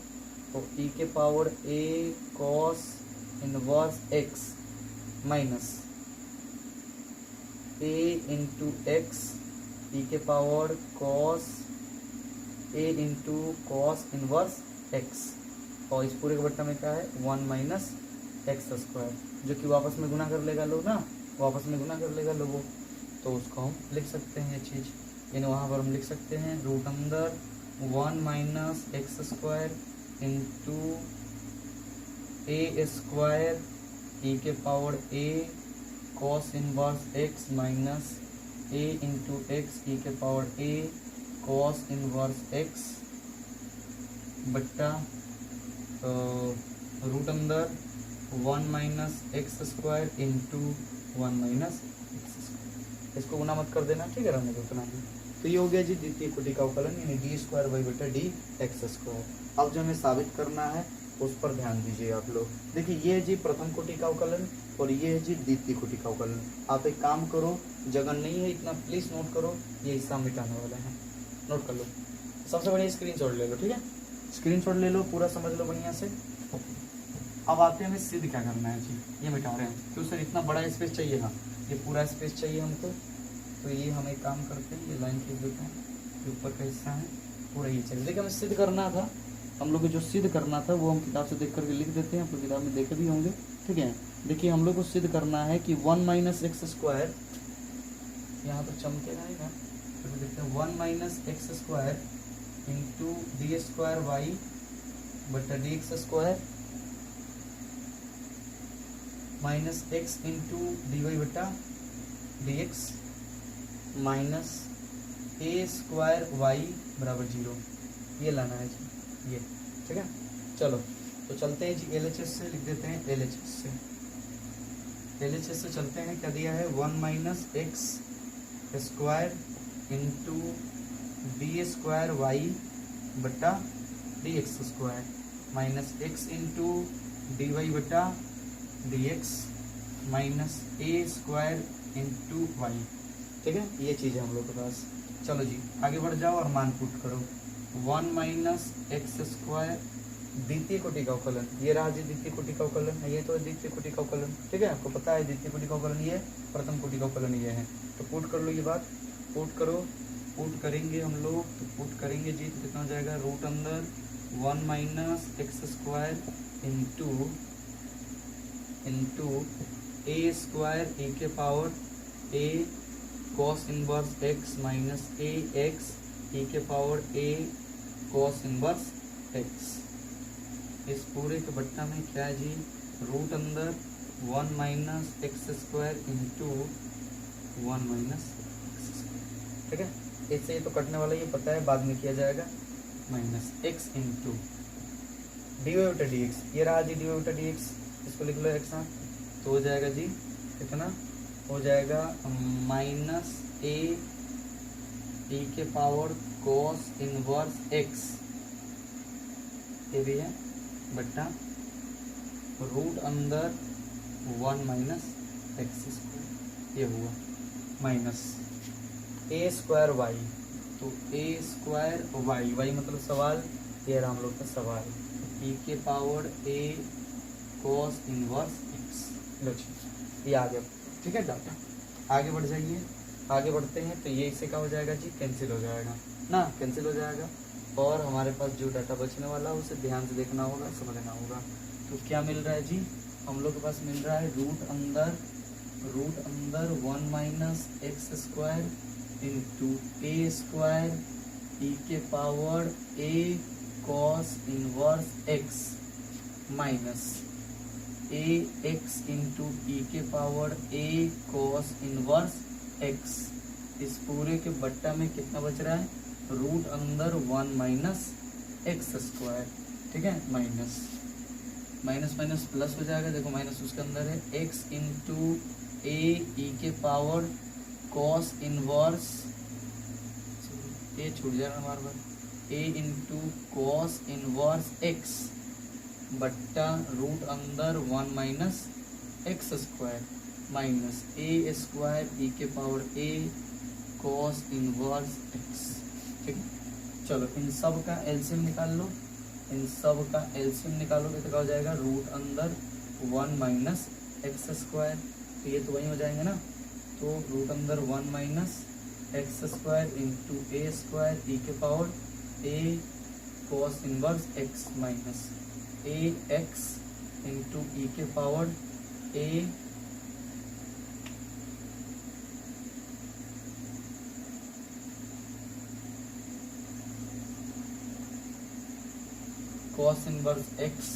और ई के power a cos inverse x minus A into x ई के power cos a into cos inverse x, और इस पूरे के बट्टा में क्या है 1 माइनस एक्स स्क्वायर, जो कि वापस में गुना कर लेगा लोग ना, वापस में गुना कर लेगा लोगों, तो उसको हम लिख सकते हैं ये चीज़, यानी वहाँ पर हम लिख सकते हैं रूट अंदर 1 माइनस एक्स स्क्वायर इंटू ए स्क्वायर ई के power a cos inverse x minus A into x ई के power a cos inverse x बट्टा रूट अंदर 1 minus x square into 1 minus x square, इसको गुना मत कर देना, ठीक है, रहने दो उतना ही। तो ये हो गया जी द्वितीय कोटि का अवकलन, यानी डी स्क्वायर वाई बटा डी एक्स स्क्वायर। अब जो हमें साबित करना है उस पर ध्यान दीजिए आप लोग। देखिए ये है जी प्रथम कोटि का अवकलन और ये है जी द्वितीय कोटि का अवकलन। आप एक काम करो, जगह नहीं है इतना, प्लीज नोट करो, ये हिस्सा मिटाने वाला है, नोट कर लो। सबसे बढ़िया स्क्रीनशॉट ले लो, ठीक है, स्क्रीनशॉट ले लो, पूरा समझ लो बढ़िया से। अब आते हैं हमें सिद्ध क्या करना है जी, ये मिटा रहे हैं क्यों सर, इतना बड़ा स्पेस चाहिए ना, ये पूरा स्पेस चाहिए हमको, तो ये हम एक काम करते हैं, ये लाइन खींच देते हैं, ये ऊपर का हिस्सा है पूरा ये चाहिए। देखिए हमें सिद्ध करना था, हम लोग को जो सिद्ध करना था वो हम किताब से देख करके लिख देते हैं, आपको किताब में देखे भी होंगे, ठीक है। देखिए हम लोग को सिद्ध करना है कि 1 माइनस एक्स स्क्वायर, यहाँ पर चमकेगा नहीं ना, तो देखते हैं 1 minus x square into d square Y बटा D x square minus x into D Y बटा डी एक्स माइनस ए स्क्वायर वाई बराबर 0, ये लाना है जी, ये ठीक है। चलो तो चलते हैं जी LHS से, लिख देते हैं LHS से चलते हैं। क्या दिया है 1 minus x square into d square Y बटा D x square minus x into D Y बटा डी एक्स माइनस ए स्क्वायर इंटू वाई। ठीक है, ये चीज़ है हम लोग के पास। चलो जी आगे बढ़ जाओ और मान पुट करो। 1 माइनस एक्स स्क्वायर द्वितीय कोटि का अवकलन, ये रहा जी द्वितीय कोटि का अवकलन है, ये तो द्वितीय कोटि का अवकलन। ठीक है, आपको पता है द्वितीय कोटि का अवकलन ये है, प्रथम कोटि का अवकलन ये है। तो पुट कर लो ये बात, पुट करो। पुट करेंगे हम लोग, तो पुट करेंगे जी तो कितना हो जाएगा, रूट अंदर 1 माइनस एक्स स्क्वायर इंटू ए स्क्वायर ए के power a cos inverse x minus A x ई के power a cos inverse x. इस पूरे के बट्टा में क्या है जी, रूट अंदर 1 minus x square into 1 minus x square. ठीक है, इससे ये तो कटने वाला, ये पता है, बाद में किया जाएगा। Minus x into D Y बटा डी एक्स, ये रहा जी डी वाई बटा डी एक्स, इसको लिख लो एक्स साथ, तो हो जाएगा जी कितना हो जाएगा, माइनस ए के पावर कॉस इनवर्स एक्स, ये भी है, बट्टा रूट अंदर 1 माइनस एक्स स्क्वायर, ये हुआ माइनस ए स्क्वायर वाई, तो ए स्क्वायर वाई, वाई मतलब सवाल, ये रहा हम लोग का सवाल, ई के power a cos inverse x. लो जी ये आ गया। ठीक है, डाटा आगे बढ़ जाइए, आगे बढ़ते हैं तो ये इससे क्या हो जाएगा जी, कैंसिल हो जाएगा ना, कैंसिल हो जाएगा। और हमारे पास जो डाटा बचने वाला है उसे ध्यान से देखना होगा, समझना होगा। तो क्या मिल रहा है जी, हम लोग के पास मिल रहा है रूट अंदर 1 माइनस एक्स स्क्वायर इंटू ए स्क्वायर ई के power a cos inverse x minus A x into ई के power a cos inverse x. इस पूरे के बट्टा में कितना बच रहा है, रूट अंदर 1 माइनस एक्स स्क्वायर। ठीक है, माइनस माइनस माइनस प्लस हो जाएगा, देखो माइनस उसके अंदर है, एक्स इंटू ए ई के पावर कॉस इनवर्स, ए छूट जाएगा बार बार, ए इंटू कॉस इनवर्स एक्स बट्टा रूट अंदर 1 माइनस एक्स स्क्वायर माइनस ए स्क्वायर ई के power a cos inverse x. ठीक है, चलो इन सब का एलसीएम निकाल लो, इन सब का एलसीएम निकालोगे तो क्या हो जाएगा, रूट अंदर 1 माइनस एक्स स्क्वायर, तो ये तो वही हो जाएंगे ना, तो रूट अंदर 1 माइनस एक्स स्क्वायर इंटू ए स्क्वायर ई के power a cos inverse x minus A x into ई के power a cos inverse x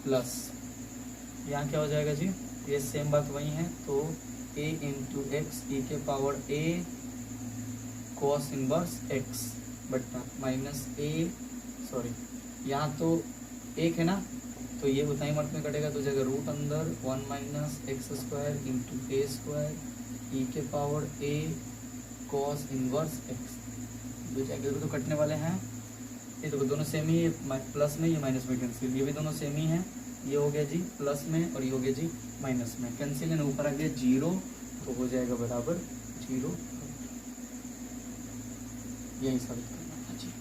plus, यहाँ क्या हो जाएगा जी, ये सेम बात वही है, तो a इंटू एक्स ई के पावर a कॉस इनवर्स एक्स बट्टा माइनस ए, सॉरी यहाँ तो एक है ना, तो ये उतना ही मर्द में कटेगा, तो जगह रूट अंदर 1 माइनस एक्स स्क्वायर इंटू ए स्क्वायर ई के पावर a कॉस इनवर्स एक्स। दो जगह तो कटने वाले हैं, ये तो दोनों सेम ही, प्लस में ये माइनस में कैंसिल, ये भी दोनों सेम ही हैं, ये हो गया जी प्लस में और ये हो गया जी माइनस में, कैंसिल है, ऊपर आ गया 0, तो हो जाएगा बराबर 0। यही साबित करना था जी।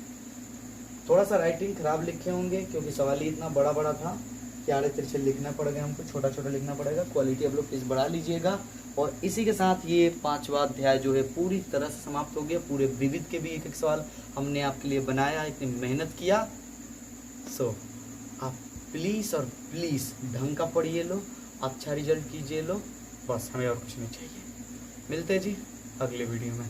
थोड़ा सा राइटिंग खराब लिखे होंगे क्योंकि सवाल ही इतना बड़ा बड़ा था कि आड़े तिरछे लिखना पड़ेगा, हमको छोटा छोटा लिखना पड़ेगा। क्वालिटी आप लोग प्लीज बढ़ा लीजिएगा। और इसी के साथ ये 5वां अध्याय जो है पूरी तरह से समाप्त हो गया। पूरे विविध के भी एक एक सवाल हमने आपके लिए बनाया, इतनी मेहनत किया। सो आप प्लीज़ और प्लीज़ ढंग का पढ़िए लो, अच्छा रिजल्ट कीजिए लो, बस हमें और कुछ नहीं चाहिए। मिलते हैं जी अगले वीडियो में।